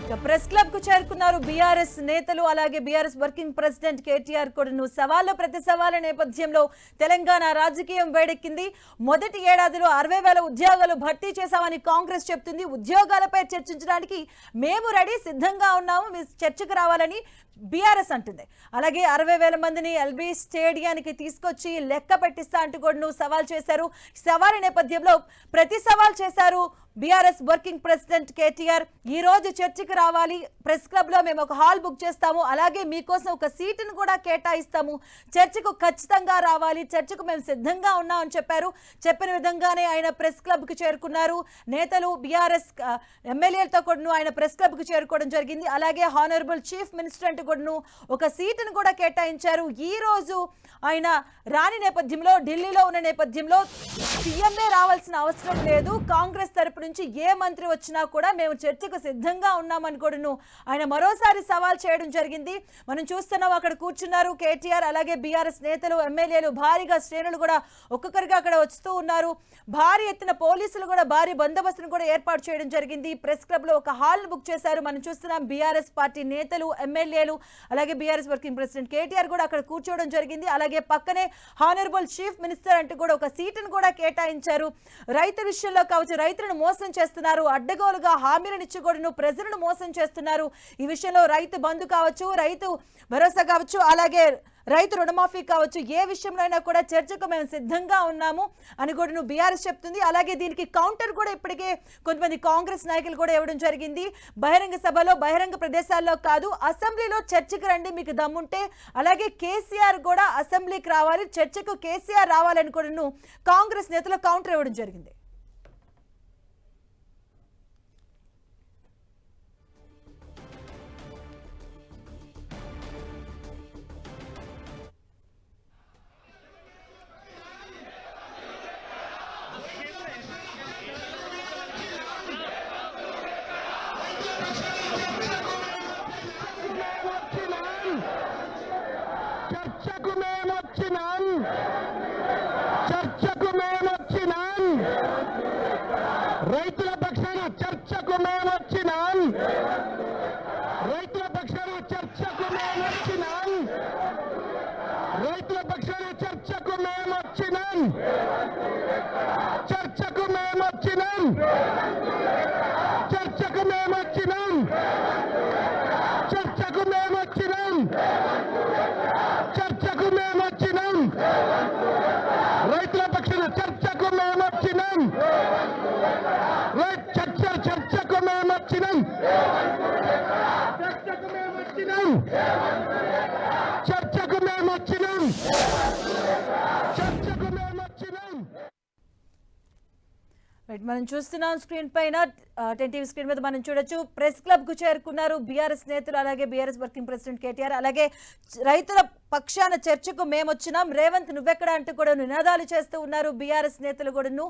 ప్రెస్ క్లబ్ కు చేరుకున్నారు బీఆర్ఎస్ నేతలు అలాగే బీఆర్ఎస్ వర్కింగ్ ప్రెసిడెంట్ కేటీఆర్ కూడాను. సవాళ్లు ప్రతి సవాళ్ల నేపథ్యంలో తెలంగాణ రాజకీయం వేడెక్కింది. మొదటి ఏడాదిలో 60,000 ఉద్యోగాలు భర్తీ చేశామని కాంగ్రెస్ చెప్తుంది. ఉద్యోగాలపై చర్చించడానికి మేము రెడీ, సిద్ధంగా ఉన్నాము, మీ చర్చకు రావాలని బీఆర్ఎస్ అంటుంది. అలాగే 60,000 మందిని ఎల్బీ స్టేడియానికి తీసుకొచ్చి లెక్క పెట్టిస్తా అంటూ కూడా సవాల్ చేశారు. సవాల్ నేపథ్యంలో ప్రతి సవాల్ చేశారు బీఆర్ఎస్ వర్కింగ్ ప్రెసిడెంట్ కేటీఆర్. ఈ రోజు చర్చకు రావాలి, ప్రెస్ క్లబ్ లో మేము ఒక హాల్ బుక్ చేస్తాము, అలాగే మీకోసం ఒక సీటును కూడా కేటాయిస్తాము, చర్చకు ఖచ్చితంగా రావాలి, చర్చకు మేము సిద్ధంగా ఉన్నామని చెప్పారు. చెప్పిన విధంగానే ఆయన ప్రెస్ క్లబ్ కు చేరుకున్నారు. నేతలు బీఆర్ఎస్ ఎమ్మెల్యేలతో కూడా ఆయన ప్రెస్ క్లబ్ కు చేరుకోవడం జరిగింది. అలాగే హానరబుల్ చీఫ్ మినిస్టర్ అంటూ కూడా ఒక సీటును కూడా కేటాయించారు. ఈ రోజు ఆయన రాని నేపథ్యంలో, ఢిల్లీలో ఉన్న నేపథ్యంలో సీఎంఏ రావాల్సిన అవసరం లేదు, కాంగ్రెస్ తరపు నుంచి ఏ మంత్రి వచ్చినా కూడా మేము చర్చకు సిద్ధంగా ఉన్నామని కూడా ఆయన మరోసారి సవాల్ చేయడం జరిగింది. మనం చూస్తున్నాం అక్కడ కూర్చున్నారు కేటీఆర్, అలాగే బీఆర్ఎస్ నేతలు, ఎమ్మెల్యేలు, భారీగా శ్రేణులు కూడా ఒక్కొక్కరిగా అక్కడ వస్తూ ఉన్నారు. భారీ ఎత్తున పోలీసులు కూడా భారీ బందోబస్తును కూడా ఏర్పాటు చేయడం జరిగింది. ప్రెస్ క్లబ్ లో ఒక హాల్ ను బుక్ చేశారు. మనం చూస్తున్నాం బీఆర్ఎస్ పార్టీ నేతలు, ఎమ్మెల్యేలు, అలాగే బీఆర్ఎస్ వర్కింగ్ ప్రెసిడెంట్ కేటీఆర్ కూడా అక్కడ కూర్చోవడం జరిగింది. అలాగే పక్కనే హానరబుల్ చీఫ్ మినిస్టర్ అంటూ కూడా ఒక సీటును కూడా కేటాయించారు. రైతు విషయంలో కావచ్చు, రైతులను మోసం చేస్తున్నారు, అడ్డగోలుగా హామీలనిచ్చి కూడా ప్రజలను మోసం చేస్తున్నారు. ఈ విషయంలో రైతు బంధు కావచ్చు, రైతు భరోసా కావచ్చు, అలాగే రైతు రుణమాఫీ కావచ్చు, ఏ విషయంలో అయినా కూడా చర్చకు మేము సిద్ధంగా ఉన్నాము అని కూడా బీఆర్ఎస్ చెప్తుంది. అలాగే దీనికి కౌంటర్ కూడా ఇప్పటికే కొంతమంది కాంగ్రెస్ నాయకులు కూడా ఇవ్వడం జరిగింది. బహిరంగ సభలో, బహిరంగ ప్రదేశాల్లో కాదు, అసెంబ్లీలో చర్చకు రండి మీకు దమ్ముంటే, అలాగే కేసీఆర్ కూడా అసెంబ్లీకి రావాలి, చర్చకు కేసీఆర్ రావాలని కూడా కాంగ్రెస్ నేతలు కౌంటర్ ఇవ్వడం జరిగింది. రైతుల పక్షాన చర్చకు మేము వచ్చినాం. రైతుల పక్షాన చర్చకు మేము వచ్చినాం. రైతుల పక్షాన చర్చకు మేము వచ్చినాం. చర్చకు మేము వచ్చినాం. చర్చకు మేము వచ్చినాం. చర్చకు మేము వచ్చినాం. చర్చకు మేము వచ్చినాం. రైతుల పక్షాన చర్చకు మేము వచ్చినాం. చర్చకు మేము వచ్చినాం. చర్చకు మేము వచ్చినాం. చర్చకు మేము వచ్చినాం. చర్చకు మేము వచ్చినాం. మనం చూస్తున్నాం స్క్రీన్ పైన, 10 టీవీ స్క్రీన్ మీద మనం చూడొచ్చు. ప్రెస్ క్లబ్ కు చేరుకున్నారు బీఆర్ఎస్ నేతలు, అలాగే బీఆర్ఎస్ వర్కింగ్ ప్రెసిడెంట్ కేటీఆర్. అలాగే రైతుల పక్షాన చర్చకు మేము వచ్చినాం, రేవంత్ నువ్వెక్కడ అంటూ కూడా నినాదాలు చేస్తూ ఉన్నారు బీఆర్ఎస్ నేతలు కూడాను.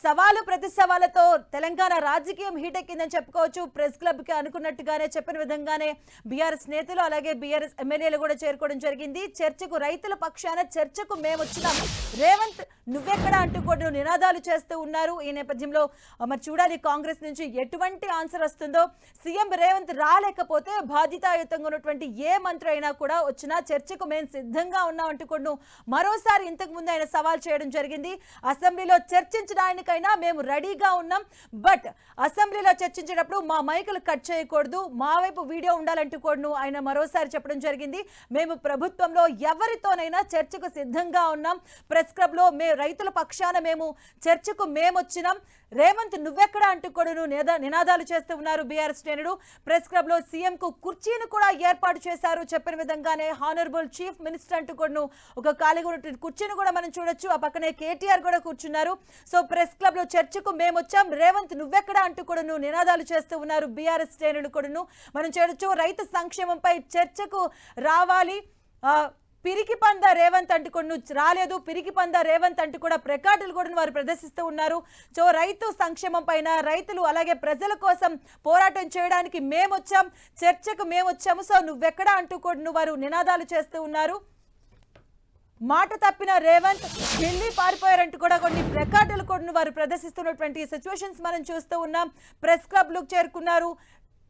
సవాలు ప్రతి సవాలతో తెలంగాణ రాజకీయం హీటెక్కిందని చెప్పుకోవచ్చు. ప్రెస్ క్లబ్ కి అనుకున్నట్టుగానే, చెప్పిన విధంగానే బీఆర్ఎస్ నేతలు, అలాగే బీఆర్ఎస్ ఎమ్మెల్యేలు కూడా చేరుకోవడం జరిగింది. చర్చకు, రైతుల పక్షాన చర్చకు మేము వచ్చినాం, రేవంత్ నువ్వెక్కడ అంటూ కూడా నినాదాలు చేస్తూ ఉన్నారు. ఈ నేపథ్యంలో మరి చూడాలి కాంగ్రెస్ నుంచి ఎటువంటి ఆన్సర్ వస్తుందో. సీఎం రేవంత్ రాలేకపోతే బాధ్యతాయుతంగా ఉన్నటువంటి ఏ మంత్రి అయినా కూడా వచ్చినా చర్చకు మేము సిద్ధంగా ఉన్నాం అంటూ కూడా మరోసారి ఇంతకు ముందు ఆయన సవాల్ చేయడం జరిగింది. అసెంబ్లీలో చర్చించడానికైనా మేము రెడీగా ఉన్నాం, బట్ అసెంబ్లీలో చర్చించేటప్పుడు మా మైకులు కట్ చేయకూడదు, మా వైపు వీడియో ఉండాలంటూ కూడా ఆయన మరోసారి చెప్పడం జరిగింది. మేము ప్రభుత్వంలో ఎవరితోనైనా చర్చకు సిద్ధంగా ఉన్నాం, ప్రెస్ క్లబ్ లో రైతుల పక్షాన మేము చర్చకు మేము వచ్చినాం, రేవంత్ నువ్వెక్కడ అంటూ కూడా నినాదాలు చేస్తూ ఉన్నారు బీఆర్ఎస్ శ్రేణులు. ప్రెస్ క్లబ్ లో సీఎం కు కుర్చీని కూడా ఏర్పాటు చేశారు. చెప్పిన విధంగానే హానరబుల్ చీఫ్ మినిస్టర్ అంటూ కూడా ఒక ఖాళీగా ఉన్న కుర్చీని కూడా మనం చూడొచ్చు. ఆ పక్కనే కేటీఆర్ కూడా కూర్చున్నారు. సో ప్రెస్ క్లబ్ లో చర్చకు మేము వచ్చాం, రేవంత్ నువ్వెక్కడ అంటూ కూడా నినాదాలు చేస్తూ ఉన్నారు బీఆర్ఎస్ శ్రేణులు కూడా. మనం చూడొచ్చు రైతు సంక్షేమంపై చర్చకు రావాలి, పిరికి పంద రేవంత్ అంటూ కూడా రాలేదు, పిరికి పంద రేవంత్ అంటూ కూడా ప్లకార్డులు కూడా వారు ప్రదర్శిస్తూ ఉన్నారు. సో రైతు సంక్షేమం పైన, రైతులు అలాగే ప్రజల కోసం పోరాటం చేయడానికి మేము వచ్చాం, చర్చకు మేము వచ్చాము, సో నువ్వెక్కడ అంటూ కూడా వారు నినాదాలు చేస్తూ ఉన్నారు. మాట తప్పిన రేవంత్ ఢిల్లీ పారిపోయారంటూ కూడా కొన్ని ప్లకార్డులు కూడా వారు ప్రదర్శిస్తున్నటువంటి సిచ్యువేషన్స్ మనం చూస్తూ ఉన్నాం. ప్రెస్ క్లబ్ లకు చేరుకున్నారు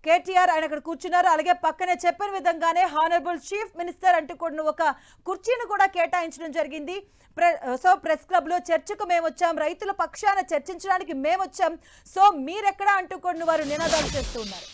కేటీఆర్ ఆయన అక్కడ కూర్చున్నారు. అలాగే పక్కనే చెప్పిన విధంగానే హానరబుల్ చీఫ్ మినిస్టర్ అంటూ కూడా ఒక కుర్చీని కూడా కేటాయించడం జరిగింది. సో ప్రెస్ క్లబ్ లో చర్చకు మేము వచ్చాం, రైతుల పక్షాన చర్చించడానికి మేము వచ్చాం, సో మీరెక్కడా అంటూ కూడా వారు నినాదాలు చేస్తూ ఉన్నారు.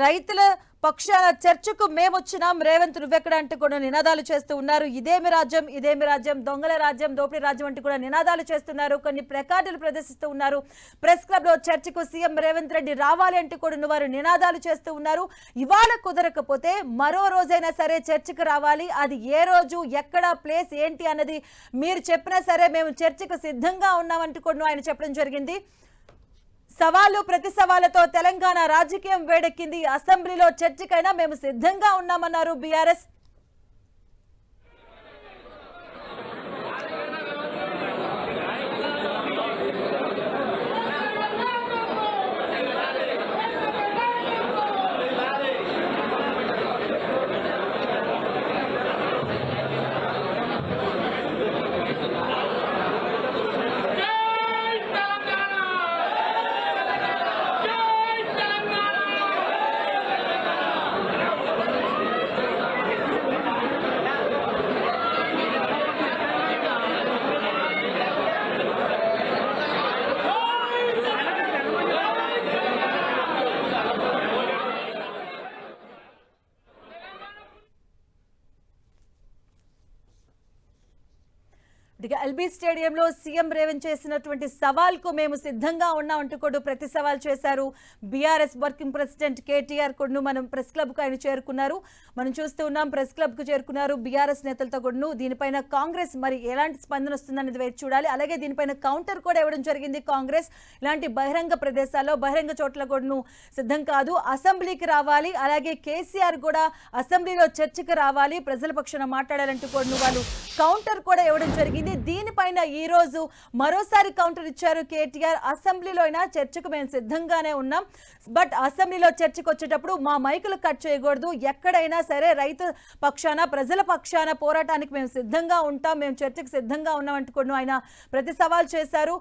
రైతుల పక్షాన చర్చకు మేము వచ్చినాం, రేవంత్ నువ్వెక్కడ అంటూ కూడా నినాదాలు చేస్తూ ఉన్నారు. ఇదేమి రాజ్యం, ఇదేమి రాజ్యం, దొంగల రాజ్యం, దోపిడీ రాజ్యం అంటూ కూడా నినాదాలు చేస్తున్నారు. కొన్ని ప్లకార్డులు ప్రదర్శిస్తూ ఉన్నారు. ప్రెస్ క్లబ్ లో చర్చకు సీఎం రేవంత్ రెడ్డి రావాలి అంటూ కూడా వారు నినాదాలు చేస్తూ ఉన్నారు. ఇవాళ కుదరకపోతే మరో రోజైనా సరే చర్చకు రావాలి, అది ఏ రోజు, ఎక్కడ, ప్లేస్ ఏంటి అన్నది మీరు చెప్పినా సరే మేము చర్చకు సిద్ధంగా ఉన్నామంటూ కూడా ఆయన చెప్పడం జరిగింది. సవాలు ప్రతి సవాళ్లతో తెలంగాణ రాజకీయం వేడెక్కింది. అసెంబ్లీలో చర్చకైనా మేము సిద్ధంగా ఉన్నామన్నారు బీఆర్ఎస్. ఎల్బీ స్టేడియంలో సీఎం రేవంత్ చేసినటువంటి సవాల్కు మేము సిద్ధంగా ఉన్నామంటూ కూడా ప్రతి సవాల్ చేశారు. బీఆర్ఎస్ వర్కింగ్ ప్రెసిడెంట్ కేటీఆర్ కూడా మనం ప్రెస్ క్లబ్కు ఆయన చేరుకున్నారు. మనం చూస్తూ ఉన్నాం, ప్రెస్ క్లబ్కు చేరుకున్నారు బీఆర్ఎస్ నేతలతో కూడా. దీనిపైన కాంగ్రెస్ మరి ఎలాంటి స్పందన వస్తుందనేది వేచి చూడాలి. అలాగే దీనిపైన కౌంటర్ కూడా ఇవ్వడం జరిగింది. కాంగ్రెస్ ఇలాంటి బహిరంగ ప్రదేశాల్లో, బహిరంగ చోట్ల కూడా సిద్ధం కాదు, అసెంబ్లీకి రావాలి, అలాగే కేసీఆర్ కూడా అసెంబ్లీలో చర్చకు రావాలి, ప్రజల పక్షాన మాట్లాడాలంటూ కూడా వాళ్ళు కౌంటర్ కూడా ఇవ్వడం జరిగింది. దీనిపైన ఈ రోజు మరోసారి కౌంటర్ ఇచ్చారు కేటీఆర్. అసెంబ్లీలో అయినా చర్చకు మేము సిద్ధంగానే ఉన్నాం, బట్ అసెంబ్లీలో చర్చకు వచ్చేటప్పుడు మా మైకులు కట్ చేయకూడదు, ఎక్కడైనా సరే రైతు పక్షాన, ప్రజల పక్షాన పోరాటానికి మేము సిద్ధంగా ఉంటాం, మేము చర్చకు సిద్ధంగా ఉన్నాం అంటుకుని ఆయన ప్రతి సవాల్ చేశారు.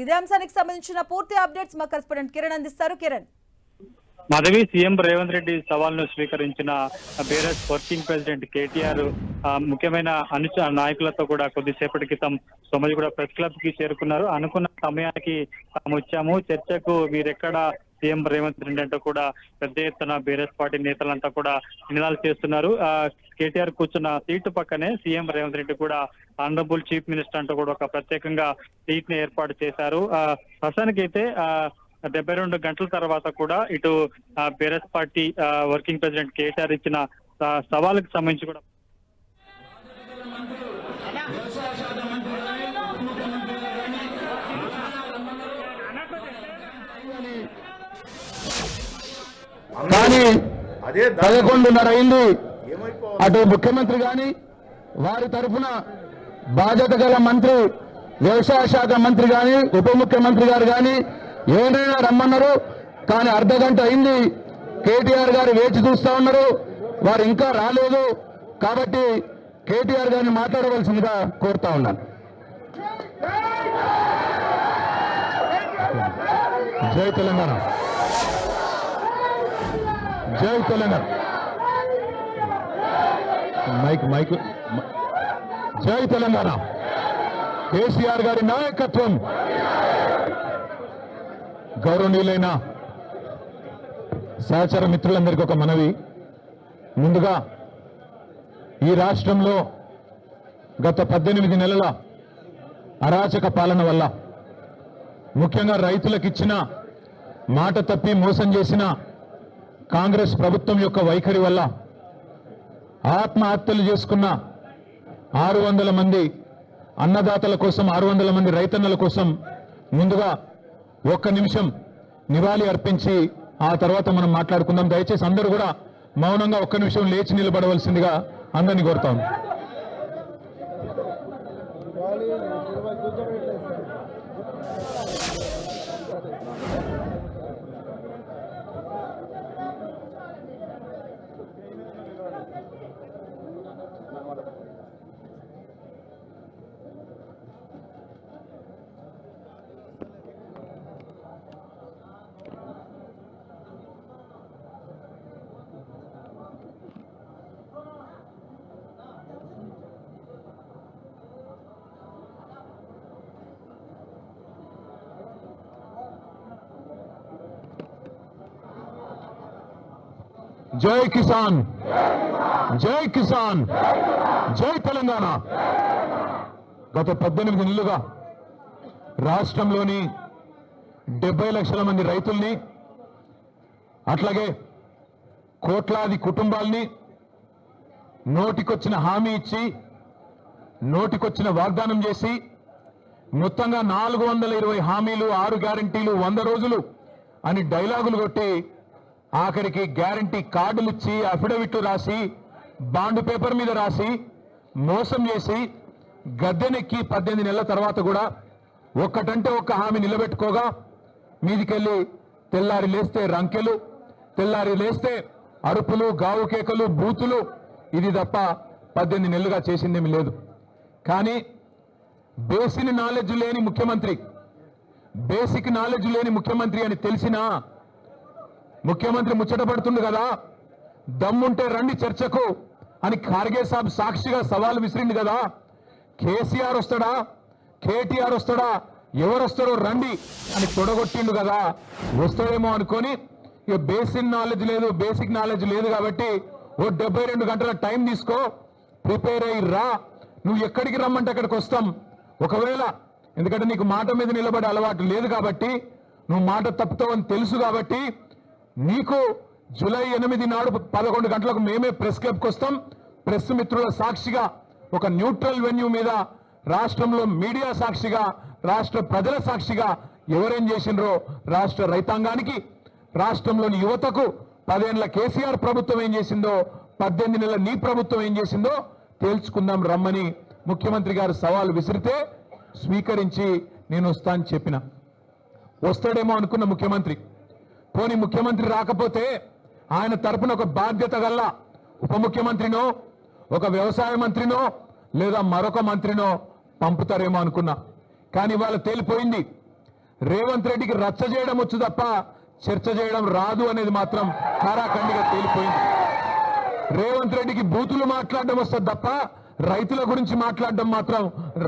ఇదే అంశానికి సంబంధించిన పూర్తి అప్డేట్స్ మా కరెస్పాండెంట్ కిరణ్ అందిస్తారు. కిరణ్. మాధవి, సీఎం రేవంత్ రెడ్డి సవాల్ను స్వీకరించిన బీఆర్ఎస్ వర్కింగ్ ప్రెసిడెంట్ కేటీఆర్ ముఖ్యమైన నాయకులతో కూడా కొద్దిసేపటి క్రితం సోమజిగూడ ప్రెస్ క్లబ్ కి చేరుకున్నారు. అనుకున్న సమయానికి తాము వచ్చాము, చర్చకు మీరెక్కడ సీఎం రేవంత్ రెడ్డి అంటూ కూడా పెద్ద ఎత్తున బీఆర్ఎస్ పార్టీ నేతలంతా కూడా నినాదాలు చేస్తున్నారు. కేటీఆర్ కూర్చున్న సీటు పక్కనే సీఎం రేవంత్ రెడ్డి కూడా ఆనరబుల్ చీఫ్ మినిస్టర్ అంటూ కూడా ఒక ప్రత్యేకంగా సీట్ ని ఏర్పాటు చేశారు. ప్రస్తుతానికైతే 72 గంటల తర్వాత కూడా ఇటు BRS party working president KTR ఇచ్చిన సవాలుకు సంబంధించి కూడా కానీ 11:30 అయింది. అటు ముఖ్యమంత్రి గాని వారి తరఫున బాధ్యత గల మంత్రి, వ్యవసాయ శాఖ మంత్రి గాని, ఉప ముఖ్యమంత్రి గారు గాని ఏదైనా రమ్మన్నారు. కానీ అర్ధగంట అయింది, కేటీఆర్ గారు వేచి చూస్తా ఉన్నారు. వారు ఇంకా రాలేదు కాబట్టి కేటీఆర్ గారిని మాట్లాడవలసిందిగా కోరుతా ఉన్నాను. జై తెలంగాణ, జై తెలంగాణ. మైక్ జై తెలంగాణ. కేసీఆర్ గారి నాయకత్వం. గౌరవనీయులైన సహచర మిత్రులందరికీ ఒక మనవి. ముందుగా ఈ రాష్ట్రంలో గత 18 నెలల అరాచక పాలన వల్ల, ముఖ్యంగా రైతులకు ఇచ్చిన మాట తప్పి మోసం చేసిన కాంగ్రెస్ ప్రభుత్వం యొక్క వైఖరి వల్ల ఆత్మహత్యలు చేసుకున్న 600 మంది అన్నదాతల కోసం, 600 మంది రైతన్నల కోసం ముందుగా 1 నిమిషం నివాళి అర్పించి ఆ తర్వాత మనం మాట్లాడుకుందాం. దయచేసి అందరూ కూడా మౌనంగా 1 నిమిషం లేచి నిలబడవలసిందిగా అందరినీ కోరుతాం. జై కిసాన్, జై కిసాన్, జై తెలంగాణ. గత 18 నెలలుగా రాష్ట్రంలోని 70 లక్షల మంది రైతుల్ని, అట్లాగే కోట్లాది కుటుంబాల్ని నోటికొచ్చిన హామీ ఇచ్చి, నోటికొచ్చిన వాగ్దానం చేసి, మొత్తంగా 420 హామీలు, 6 గ్యారంటీలు, 100 రోజులు అని డైలాగులు కొట్టి ఆఖరికి గ్యారంటీ కార్డులు ఇచ్చి, అఫిడవిట్లు రాసి, బాండ్ పేపర్ మీద రాసి మోసం చేసి గద్దెనెక్కి 18 నెలల తర్వాత కూడా ఒక్కటంటే ఒక్క హామీ నిలబెట్టుకోగా మీదికెళ్ళి తెల్లారి లేస్తే రంకెలు, తెల్లారి లేస్తే అరుపులు, గావు కేకలు, బూతులు. ఇది తప్ప 18 నెలలుగా చేసిందేమి లేదు. కానీ బేసిక్ నాలెడ్జ్ లేని ముఖ్యమంత్రి, బేసిక్ నాలెడ్జ్ లేని ముఖ్యమంత్రి అని తెలిసినా ముఖ్యమంత్రి ముచ్చటపడుతుంది కదా, దమ్ముంటే రండి చర్చకు అని ఖార్గే సాబ్ సాక్షిగా సవాల్ విసిరింది కదా. కేసీఆర్ వస్తాడా, కేటీఆర్ వస్తాడా, ఎవరు వస్తారో రండి అని తొడగొట్టిండు కదా. వస్తాడేమో అనుకొని ఇక బేసిక్ నాలెడ్జ్ లేదు కాబట్టి ఓ 72 గంటల టైం తీసుకో, ప్రిపేర్ అయ్యి రా, నువ్వు ఎక్కడికి రమ్మంటే అక్కడికి వస్తాం. ఒకవేళ ఎందుకంటే నీకు మాట మీద నిలబడే అలవాటు లేదు కాబట్టి, నువ్వు మాట తప్పుతావని తెలుసు కాబట్టి, నీకు జూలై 8 నాడు 11 గంటలకు మేమే ప్రెస్ క్లబ్కి వస్తాం. ప్రెస్ మిత్రుల సాక్షిగా ఒక న్యూట్రల్ వెన్యూ మీద రాష్ట్రంలో మీడియా సాక్షిగా, రాష్ట్ర ప్రజల సాక్షిగా ఎవరేం చేసినరో రాష్ట్ర రైతాంగానికి, రాష్ట్రంలోని యువతకు 10 ఏళ్ల కేసీఆర్ ప్రభుత్వం ఏం చేసిందో, 18 నెలల నీ ప్రభుత్వం ఏం చేసిందో తేల్చుకుందాం రమ్మని ముఖ్యమంత్రి గారు సవాల్ విసిరితే స్వీకరించి నేను వస్తా అని చెప్పిన. వస్తాడేమో అనుకున్న ముఖ్యమంత్రి, పోనీ ముఖ్యమంత్రి రాకపోతే ఆయన తరపున ఒక బాధ్యత గల్ల ఉప ముఖ్యమంత్రినో, ఒక వ్యవసాయ మంత్రినో, లేదా మరొక మంత్రినో పంపుతారేమో అనుకున్నా. కానీ ఇవాళ తేలిపోయింది, రేవంత్ రెడ్డికి రచ్చ చేయడం వచ్చు తప్ప చర్చ చేయడం రాదు అనేది మాత్రం ఖారాఖండిగా తేలిపోయింది. రేవంత్ రెడ్డికి బూతులు మాట్లాడడం వస్తుంది తప్ప రైతుల గురించి మాట్లాడడం మాత్రం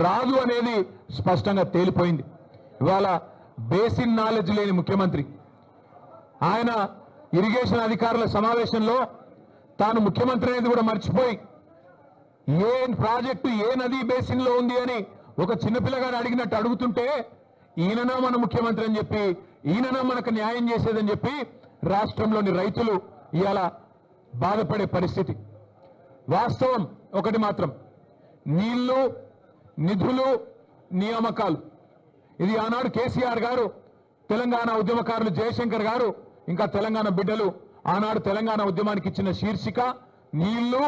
రాదు అనేది స్పష్టంగా తేలిపోయింది. ఇవాళ బేసిక్ నాలెడ్జ్ లేని ముఖ్యమంత్రి, ఆయన ఇరిగేషన్ అధికారుల సమావేశంలో తాను ముఖ్యమంత్రి అనేది కూడా మర్చిపోయి ఏ ప్రాజెక్టు ఏ నది బేసిన్ లో ఉంది అని ఒక చిన్నపిల్లగాడు అడిగినట్టు అడుగుతుంటే, ఈయననా మన ముఖ్యమంత్రి అని చెప్పి, ఈయననా మనకు న్యాయం చేసేదని చెప్పి రాష్ట్రంలోని రైతులు ఇవాళ బాధపడే పరిస్థితి. వాస్తవం ఒకటి మాత్రం, నీళ్లు, నిధులు, నియామకాలు, ఇది ఆనాడు కేసీఆర్ గారు, తెలంగాణ ఉద్యమకారులు జయశంకర్ గారు, ఇంకా తెలంగాణ బిడ్డలు ఆనాడు తెలంగాణ ఉద్యమానికి ఇచ్చిన శీర్షిక నీళ్లు,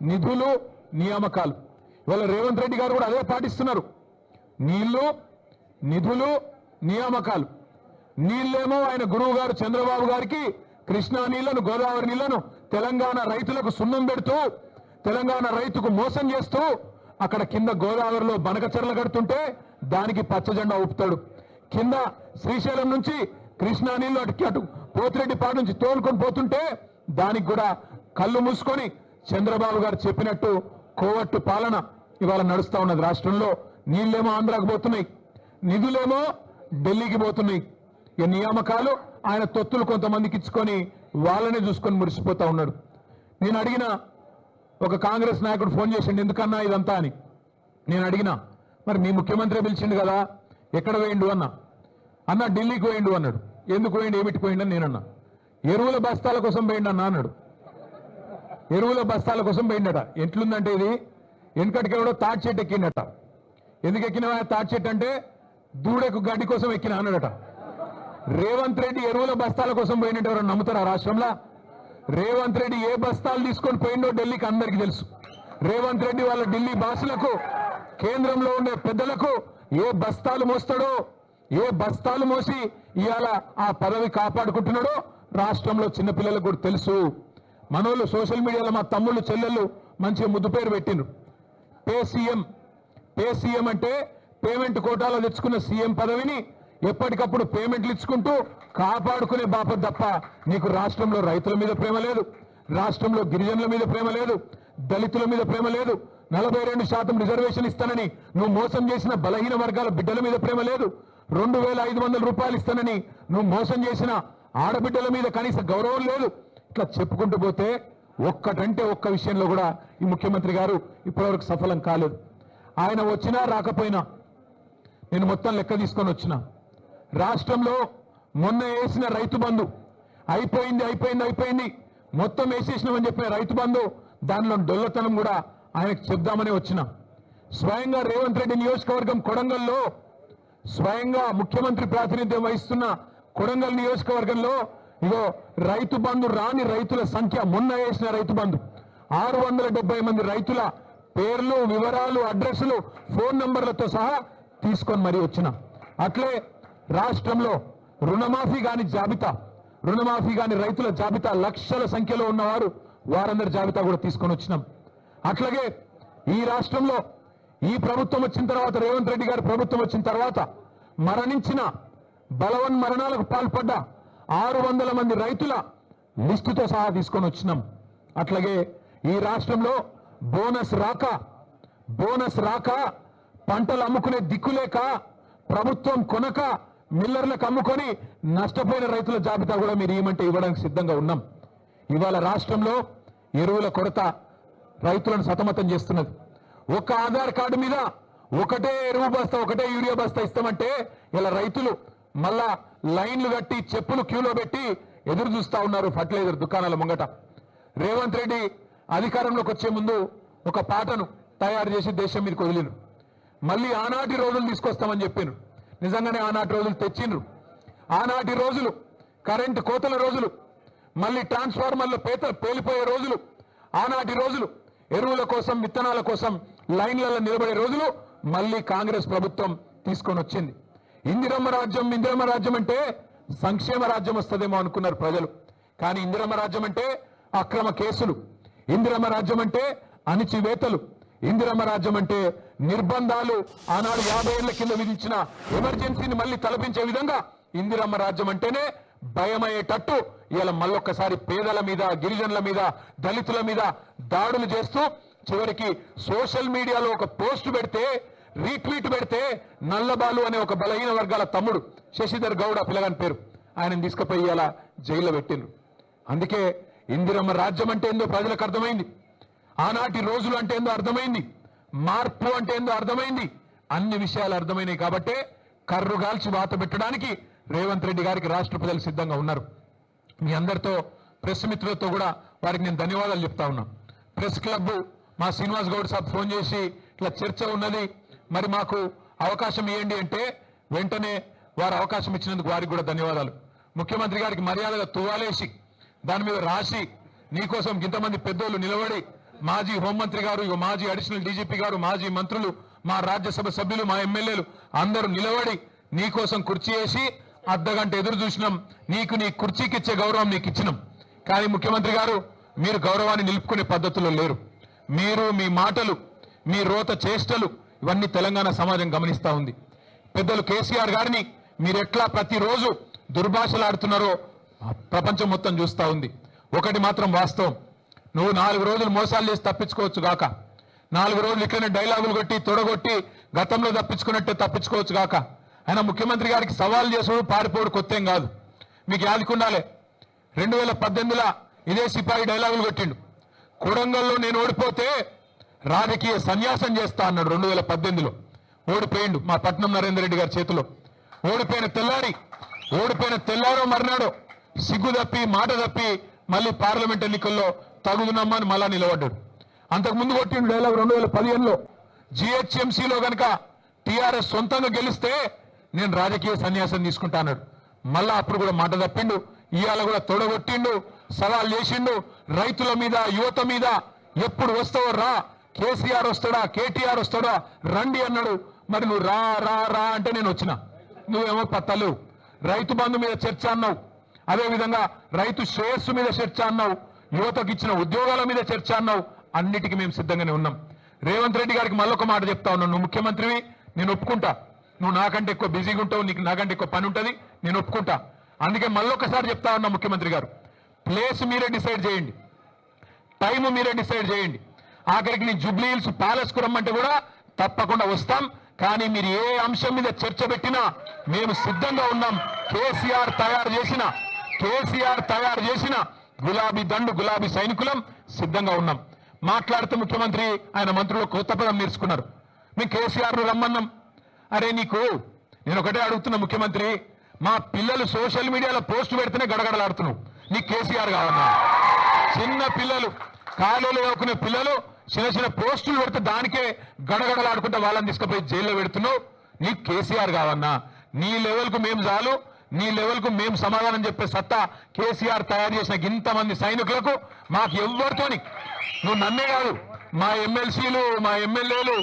నిధులు, నియామకాలు. ఇవాళ రేవంత్ రెడ్డి గారు కూడా అదే పాటిస్తున్నారు. నీళ్లు, నిధులు, నియామకాలు. నీళ్ళేమో ఆయన గురువు గారు చంద్రబాబు గారికి కృష్ణా నీళ్లను, గోదావరి నీళ్లను తెలంగాణ రైతులకు సున్నం పెడుతూ, తెలంగాణ రైతుకు మోసం చేస్తూ, అక్కడ కింద గోదావరిలో బనకచెర్ల కడుతుంటే దానికి పచ్చజెండా ఊపుతాడు. కింద శ్రీశైలం నుంచి కృష్ణా నీళ్లు అటు పోతిరెడ్డిపాడు నుంచి తోలుకొని పోతుంటే దానికి కూడా కళ్ళు మూసుకొని చంద్రబాబు గారు చెప్పినట్టు కోవట్టు పాలన ఇవాళ నడుస్తా ఉన్నది రాష్ట్రంలో. నీళ్ళేమో ఆంధ్రాకు పోతున్నాయి, నిధులేమో ఢిల్లీకి పోతున్నాయి. ఈ నియామకాలు ఆయన తొత్తులు కొంతమందికి ఇచ్చుకొని వాళ్ళనే చూసుకొని మురిసిపోతా ఉన్నాడు. నేను అడిగిన ఒక కాంగ్రెస్ నాయకుడు ఫోన్ చేసిండు, ఎందుకన్నా ఇదంతా అని. నేను అడిగినా, మరి మీ ముఖ్యమంత్రి పిలిచిండు కదా, ఎక్కడ వేయండు అన్న ఢిల్లీకి వేయండు అన్నాడు. ఎందుకు వేయండి, ఏమిటి పోయిండు అని నేనన్నా. ఎరువుల బస్తాల కోసం పోయిండు అన్న అన్నాడు. ఎరువుల బస్తాల కోసం పోయిండట. ఎట్లుందంటే ఇది, వెనకటికెవడో తాటి చెట్టు ఎక్కిండట. ఎందుకు ఎక్కినవా తాటి చెట్టు అంటే, దూడకు గడ్డి కోసం ఎక్కిన అన్నాడట. రేవంత్ రెడ్డి ఎరువుల బస్తాల కోసం పోయినట్టు ఎవరు నమ్ముతారా రాష్ట్రంలో? రేవంత్ రెడ్డి ఏ బస్తాలు తీసుకొని పోయిండో ఢిల్లీకి అందరికీ తెలుసు. రేవంత్ రెడ్డి వాళ్ళ ఢిల్లీ బాసులకు, కేంద్రంలో ఉండే పెద్దలకు ఏ బస్తాలు మోస్తాడో, ఏ బస్తాలు మోసి ఇవాళ ఆ పదవి కాపాడుకుంటున్నాడో రాష్ట్రంలో చిన్నపిల్లలకు కూడా తెలుసు. మనోళ్ళు సోషల్ మీడియాలో మా తమ్ముళ్ళు చెల్లెళ్ళు మంచిగా ముద్దు పేరు పెట్టిండ్రు. పే సీఎం అంటే పేమెంట్ కోటాలో తెచ్చుకున్న సీఎం పదవిని ఎప్పటికప్పుడు పేమెంట్లు ఇచ్చుకుంటూ కాపాడుకునే బాపత తప్ప నీకు రాష్ట్రంలో రైతుల మీద ప్రేమ లేదు, రాష్ట్రంలో గిరిజనుల మీద ప్రేమ లేదు, దళితుల మీద ప్రేమ లేదు, 42% రిజర్వేషన్ ఇస్తానని నువ్వు మోసం చేసిన బలహీన వర్గాల బిడ్డల మీద ప్రేమ లేదు, 2500 రూపాయలు ఇస్తానని నువ్వు మోసం చేసిన ఆడబిడ్డల మీద కనీస గౌరవం లేదు. ఇట్లా చెప్పుకుంటూ పోతే ఒక్కటంటే ఒక్క విషయంలో కూడా ఈ ముఖ్యమంత్రి గారు ఇప్పటివరకు సఫలం కాలేదు. ఆయన వచ్చినా రాకపోయినా నేను మొత్తం లెక్క తీసుకొని వచ్చిన రాష్ట్రంలో మొన్న వేసిన రైతు బంధు అయిపోయింది మొత్తం వేసేసినామని చెప్పిన రైతు బంధు దానిలో డొల్లతనం కూడా ఆయనకు చెప్దామని వచ్చిన. స్వయంగా రేవంత్ రెడ్డి నియోజకవర్గం కొడంగల్లో, స్వయంగా ముఖ్యమంత్రి ప్రాతినిధ్యం వహిస్తున్న కొడంగల్ నియోజకవర్గంలో ఇగో రైతు బంధు రాని రైతుల సంఖ్య, మొన్న వేసిన రైతు బంధు 670 మంది రైతుల పేర్లు, వివరాలు, అడ్రస్లు, ఫోన్ నంబర్లతో సహా తీసుకొని మరీ వచ్చిన. అట్లే రాష్ట్రంలో రుణమాఫీ కాని రైతుల జాబితా లక్షల సంఖ్యలో ఉన్నవారు, వారందరి జాబితా కూడా తీసుకొని వచ్చినాం. అట్లాగే ఈ రాష్ట్రంలో ఈ ప్రభుత్వం వచ్చిన తర్వాత, రేవంత్ రెడ్డి గారి ప్రభుత్వం వచ్చిన తర్వాత మరణించిన, మరణాలకు పాల్పడ్డ 600 మంది రైతుల లిస్టుతో సహా తీసుకొని వచ్చినాం. అట్లాగే ఈ రాష్ట్రంలో బోనస్ రాక పంటలు అమ్ముకునే దిక్కులేక, ప్రభుత్వం కొనక మిల్లర్లకు అమ్ముకొని నష్టపోయిన రైతుల జాబితా కూడా మీరు ఏమంటే ఇవ్వడానికి సిద్ధంగా ఉన్నాం. ఇవాళ రాష్ట్రంలో ఎరువుల కొరత రైతులను సతమతం చేస్తున్నది. ఒక ఆధార్ కార్డు మీద ఒకటే ఎరువు బస్తా, ఒకటే యూరియా బస్తా ఇస్తామంటే ఇలా రైతులు మళ్ళా లైన్లు కట్టి చెప్పులు క్యూలో పెట్టి ఎదురు చూస్తా ఉన్నారు ఫర్టిలైజర్ దుకాణాల ముంగట. రేవంత్ రెడ్డి అధికారంలోకి వచ్చే ముందు ఒక పాటను తయారు చేసి దేశం మీదకి వదిలిరు. మళ్ళీ ఆనాటి రోజులు తీసుకొస్తామని చెప్పారు. నిజంగానే ఆనాటి రోజులు తెచ్చిండ్రు. ఆనాటి రోజులు కరెంటు కోతల రోజులు, మళ్ళీ ట్రాన్స్ఫార్మర్లు పేలిపోయే రోజులు, ఆనాటి రోజులు ఎరువుల కోసం, విత్తనాల కోసం లైన్లలో నిలబడే రోజులు మళ్ళీ కాంగ్రెస్ ప్రభుత్వం తీసుకొని వచ్చింది. ఇందిరమ్మ రాజ్యం అంటే సంక్షేమ రాజ్యం వస్తుందేమో అనుకున్నారు ప్రజలు. కానీ ఇందిరమ్మ రాజ్యం అంటే అక్రమ కేసులు, ఇందిరమ్మ రాజ్యం అంటే అణిచివేతలు, ఇందిరమ్మ రాజ్యం అంటే నిర్బంధాలు. ఆనాడు 50 ఏళ్ల కింద విధించిన ఎమర్జెన్సీని మళ్ళీ తలపించే విధంగా ఇందిరమ్మ రాజ్యం అంటేనే భయమయ్యేటట్టు ఇలా మళ్ళొక్కసారి పేదల మీద, గిరిజనుల మీద, దళితుల మీద దాడులు చేస్తూ చివరికి సోషల్ మీడియాలో ఒక పోస్ట్ పెడితే, రీట్వీట్ పెడితే నల్లబాలు అనే ఒక బలహీన వర్గాల తమ్ముడు శశిధర్ గౌడ పిల్లగాని పేరు, ఆయనను తీసుకుపోయి ఇలా జైల్లో పెట్టిండ్రు. అందుకే ఇందిరమ్మ రాజ్యం అంటే ఏందో ప్రజలకు అర్థమైంది, ఆనాటి రోజులు అంటే ఏందో అర్థమైంది, మార్పు అంటే ఏందో అర్థమైంది, అన్ని విషయాలు అర్థమైనాయి. కాబట్టే కర్రుగాల్చి వాత పెట్టడానికి రేవంత్ రెడ్డి గారికి రాష్ట్ర ప్రజలు సిద్ధంగా ఉన్నారు. మీ అందరితో, ప్రెస్ మిత్రులతో కూడా వారికి నేను ధన్యవాదాలు చెప్తా ఉన్నా. ప్రెస్ క్లబ్ మా శ్రీనివాస్ గౌడ్ సాబ్ ఫోన్ చేసి ఇట్లా చర్చ ఉన్నది, మరి మాకు అవకాశం ఇవ్వండి అంటే వెంటనే వారు అవకాశం ఇచ్చినందుకు వారికి కూడా ధన్యవాదాలు. ముఖ్యమంత్రి గారికి మర్యాదగా తువ్వాలేసి దాని మీద రాసి నీకోసం ఇంతమంది పెద్దోళ్ళు నిలబడి, మాజీ హోంమంత్రి గారు, మాజీ అడిషనల్ డీజీపీ గారు, మాజీ మంత్రులు, మా రాజ్యసభ సభ్యులు, మా ఎమ్మెల్యేలు అందరూ నిలబడి నీకోసం కుర్చీ వేసి అర్ధగంట ఎదురు చూసినాం, నీకు నీ కుర్చీకి ఇచ్చే గౌరవం నీకు ఇచ్చినాం. కానీ ముఖ్యమంత్రి గారు మీరు గౌరవాన్ని నిలుపుకునే పద్ధతిలో లేరు. మీరు మీ మాటలు, మీ రోత చేష్టలు ఇవన్నీ తెలంగాణ సమాజం గమనిస్తా ఉంది. పెద్దలు కేసీఆర్ గారిని మీరు ఎట్లా ప్రతిరోజు దుర్భాషలాడుతున్నారో ప్రపంచం మొత్తం చూస్తా ఉంది. ఒకటి మాత్రం వాస్తవం, నువ్వు 4 రోజులు మోసాలు చేసి తప్పించుకోవచ్చు గాక, 4 రోజులు ఇట్లనే డైలాగులు కొట్టి తొడగొట్టి గతంలో తప్పించుకున్నట్టే తప్పించుకోవచ్చు గాక. ఆయన ముఖ్యమంత్రి గారికి సవాల్ చేసుడు పారిపోడు కొత్తేం కాదు. మీకు యాదుకుండాలే, 2018లో ఇదే సిపాయి డైలాగులు కొట్టిండు. కొడంగల్లో నేను ఓడిపోతే రాజకీయ సన్యాసం చేస్తా అన్నాడు. 2018లో ఓడిపోయిండు మా పట్నం నరేందర్ రెడ్డి గారి చేతిలో. ఓడిపోయిన తెల్లారో మర్నాడో సిగ్గు తప్పి మాట తప్పి మళ్ళీ పార్లమెంట్ ఎన్నికల్లో తగుదునమ్మని మళ్ళా నిలబడ్డాడు. అంతకుముందు కొట్టిండు డైలాగ్ 2015లో జిహెచ్ఎంసీలో గనక టీఆర్ఎస్ సొంతంగా గెలిస్తే నేను రాజకీయ సన్యాసం తీసుకుంటా అన్నాడు. మళ్ళా అప్పుడు కూడా మాట తప్పిండు. ఇవాళ కూడా తొడగొట్టిండు, సవాల్ చేసిండు. రైతుల మీద, యువత మీద ఎప్పుడు వస్తావో రా, కేసీఆర్ వస్తాడా, కేటీఆర్ వస్తాడా, రండి అన్నాడు. మరి నువ్వు రా రా రా అంటే నేను వచ్చిన, నువ్వేమో పత్తలేవు. రైతు బంధు మీద చర్చ అన్నావు, అదేవిధంగా రైతు శ్రేయస్సు మీద చర్చ అన్నావు, యువతకు ఇచ్చిన ఉద్యోగాల మీద చర్చ అన్నావు. అన్నిటికీ మేము సిద్ధంగానే ఉన్నాం. రేవంత్ రెడ్డి గారికి మళ్ళొక మాట చెప్తా ఉన్నాను, నువ్వు ముఖ్యమంత్రివి, నేను ఒప్పుకుంటా. నువ్వు నాకంటే ఎక్కువ బిజీగా ఉంటావు, నీకు నాకంటే ఎక్కువ పని ఉంటుంది, నేను ఒప్పుకుంటా. అందుకే మళ్ళొకసారి చెప్తా ఉన్నా, ముఖ్యమంత్రి గారు ప్లేస్ మీరే డిసైడ్ చేయండి, టైం మీరే డిసైడ్ చేయండి. ఆఖరికి నీ జూబ్లీ హిల్స్ ప్యాలెస్ కు రమ్మంటే కూడా తప్పకుండా వస్తాం. కానీ మీరు ఏ అంశం మీద చర్చ పెట్టినా మేము సిద్ధంగా ఉన్నాం. కేసీఆర్ తయారు చేసిన గులాబీ దండు, గులాబీ సైనికులం సిద్ధంగా ఉన్నాం. మాట్లాడుతూ ముఖ్యమంత్రి ఆయన మంత్రులు కొత్త పదం నేర్చుకున్నారు. మేము కేసీఆర్ను రమ్మన్నాం. అరే నీకు నేను ఒకటే అడుగుతున్నా ముఖ్యమంత్రి, మా పిల్లలు సోషల్ మీడియాలో పోస్టు పెడితేనే గడగడలాడుతున్నావు, నీకు కేసీఆర్ కావన్నా? చిన్న పిల్లలు, కాలేలు వేసుకునే పిల్లలు చిన్న పోస్టులు పెడితే దానికే గడగడలాడుకుంటే వాళ్ళని తీసుకుపోయి జైల్లో పెడుతున్నావు, నీకు కేసీఆర్ కావన్నా? నీ లెవెల్కు మేము చాలు, నీ లెవెల్కు మేము సమాధానం చెప్పే సత్తా కేసీఆర్ తయారు చేసిన ఇంతమంది సైనికులకు మాకు ఎవ్వరితోని, నువ్వు నన్నే కాదు, మా ఎమ్మెల్సీలు, మా ఎమ్మెల్యేలు,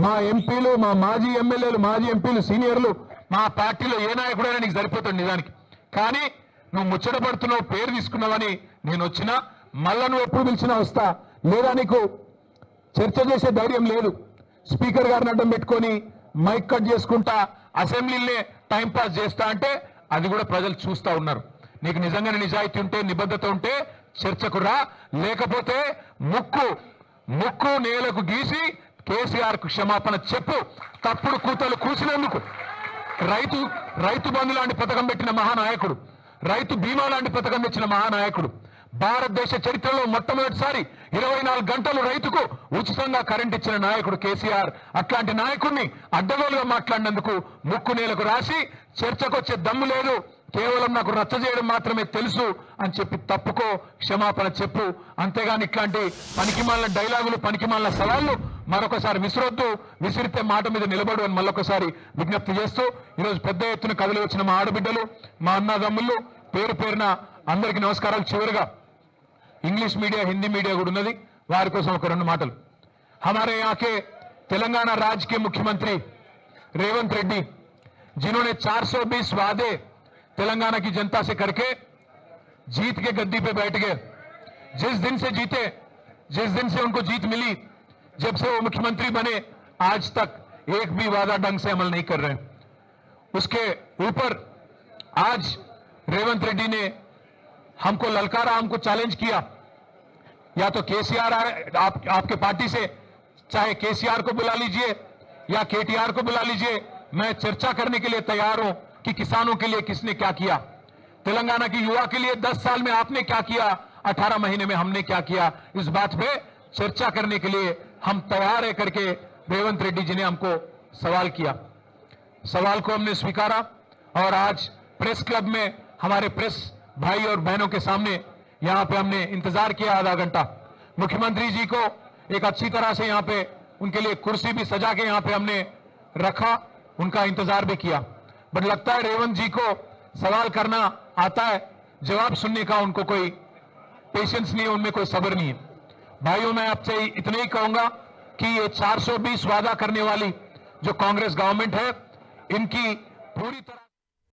మా ఎంపీలు, మా మాజీ ఎమ్మెల్యేలు, మాజీ ఎంపీలు, సీనియర్లు, మా పార్టీలో ఏ నాయకుడైనా నీకు సరిపోతుంది నిజానికి. కానీ నువ్వు ముచ్చట పడుతున్నావు, పేరు తీసుకున్నావని నేను వచ్చినా, మళ్ళా నువ్వు ఎప్పుడు పిలిచినా వస్తా. లేదా నీకు చర్చ చేసే ధైర్యం లేదు, స్పీకర్ గారిని అడ్డం పెట్టుకొని మైక్ కట్ చేసుకుంటా అసెంబ్లీలనే టైంపాస్ చేస్తా అంటే అది కూడా ప్రజలు చూస్తా ఉన్నారు. నీకు నిజంగానే నిజాయితీ ఉంటే, నిబద్ధత ఉంటే చర్చకు రా, లేకపోతే ముక్కు నేలకు గీసి కేసీఆర్ కు క్షమాపణ చెప్పు. తప్పుడు కూతలు కూసినందుకు రైతు బంధు లాంటి పథకం పెట్టిన మహానాయకుడు, రైతు బీమా లాంటి పథకం తెచ్చిన మహానాయకుడు, భారతదేశ చరిత్రలో మొట్టమొదటిసారి 24 గంటలు రైతుకు ఉచితంగా కరెంట్ ఇచ్చిన నాయకుడు కేసీఆర్. అట్లాంటి నాయకుడిని అడ్డగోలుగా మాట్లాడినందుకు ముక్కు నేలకు రాసి చర్చకొచ్చే దమ్ము లేదు, కేవలం నాకు రచ్చ చేయడం మాత్రమే తెలుసు అని చెప్పి తప్పుకో, క్షమాపణ చెప్పు. అంతేగాని ఇట్లాంటి పనికిమాలిన డైలాగులు, పనికిమాలిన సవాళ్లు మరొకసారి విసిరొద్దు. విసిరితే మాట మీద నిలబడు అని మళ్ళొకసారి విజ్ఞప్తి చేస్తూ, ఈరోజు పెద్ద ఎత్తున కదిలి వచ్చిన మా ఆడబిడ్డలు, మా అన్నదమ్ముళ్ళు పేరు పేరున అందరికీ నమస్కారాలు. చివరిగా इंग्लिश मीडिया, हिंदी मीडिया కూడా ఉన్నది, వారి కోసం ఒక రెండు మాటలు. हमारे यहाँ के तेलंगाना राज्य के मुख्यमंत्री रेवंत रेड्डी, जिन्होंने 420 वादे तेलंगाना की जनता से करके जीत के गद्दी पे बैठ गए, जिस दिन से जीते, जिस दिन से उनको जीत मिली, जब से वो मुख्यमंत्री बने आज तक एक भी वादा ढंग से अमल नहीं कर रहे। उसके ऊपर आज रेवंत रेड्डी ने हमको ललकारा, हमको चैलेंज किया, या तो केसीआर आपके पार्टी से, चाहे केसीआर को बुला लीजिए या केटीआर को बुला लीजिए, मैं चर्चा करने के लिए तैयार हूं कि किसानों के लिए किसने क्या किया, तेलंगाना की युवा के लिए 10 साल में आपने क्या किया, 18 महीने में हमने क्या किया, इस बात पे चर्चा करने के लिए हम तैयार है करके रेवंत रेड्डी जी ने हमको सवाल किया। सवाल को हमने स्वीकारा और आज प्रेस क्लब में हमारे प्रेस भाई और बहनों के सामने यहां पे हमने इंतजार किया आधा घंटा। मुख्यमंत्री जी को एक अच्छी तरह से यहां पे उनके लिए कुर्सी भी सजा के यहां पे हमने रखा, उनका इंतजार भी किया। बट लगता है रेवंत जी को सवाल करना आता है, जवाब सुनने का उनको कोई पेशेंस नहीं है, उनमें कोई सब्र नहीं है। भाइयों, मैं आपसे इतना ही कहूंगा कि ये 420 वादा करने वाली जो कांग्रेस गवर्नमेंट है, इनकी पूरी तरह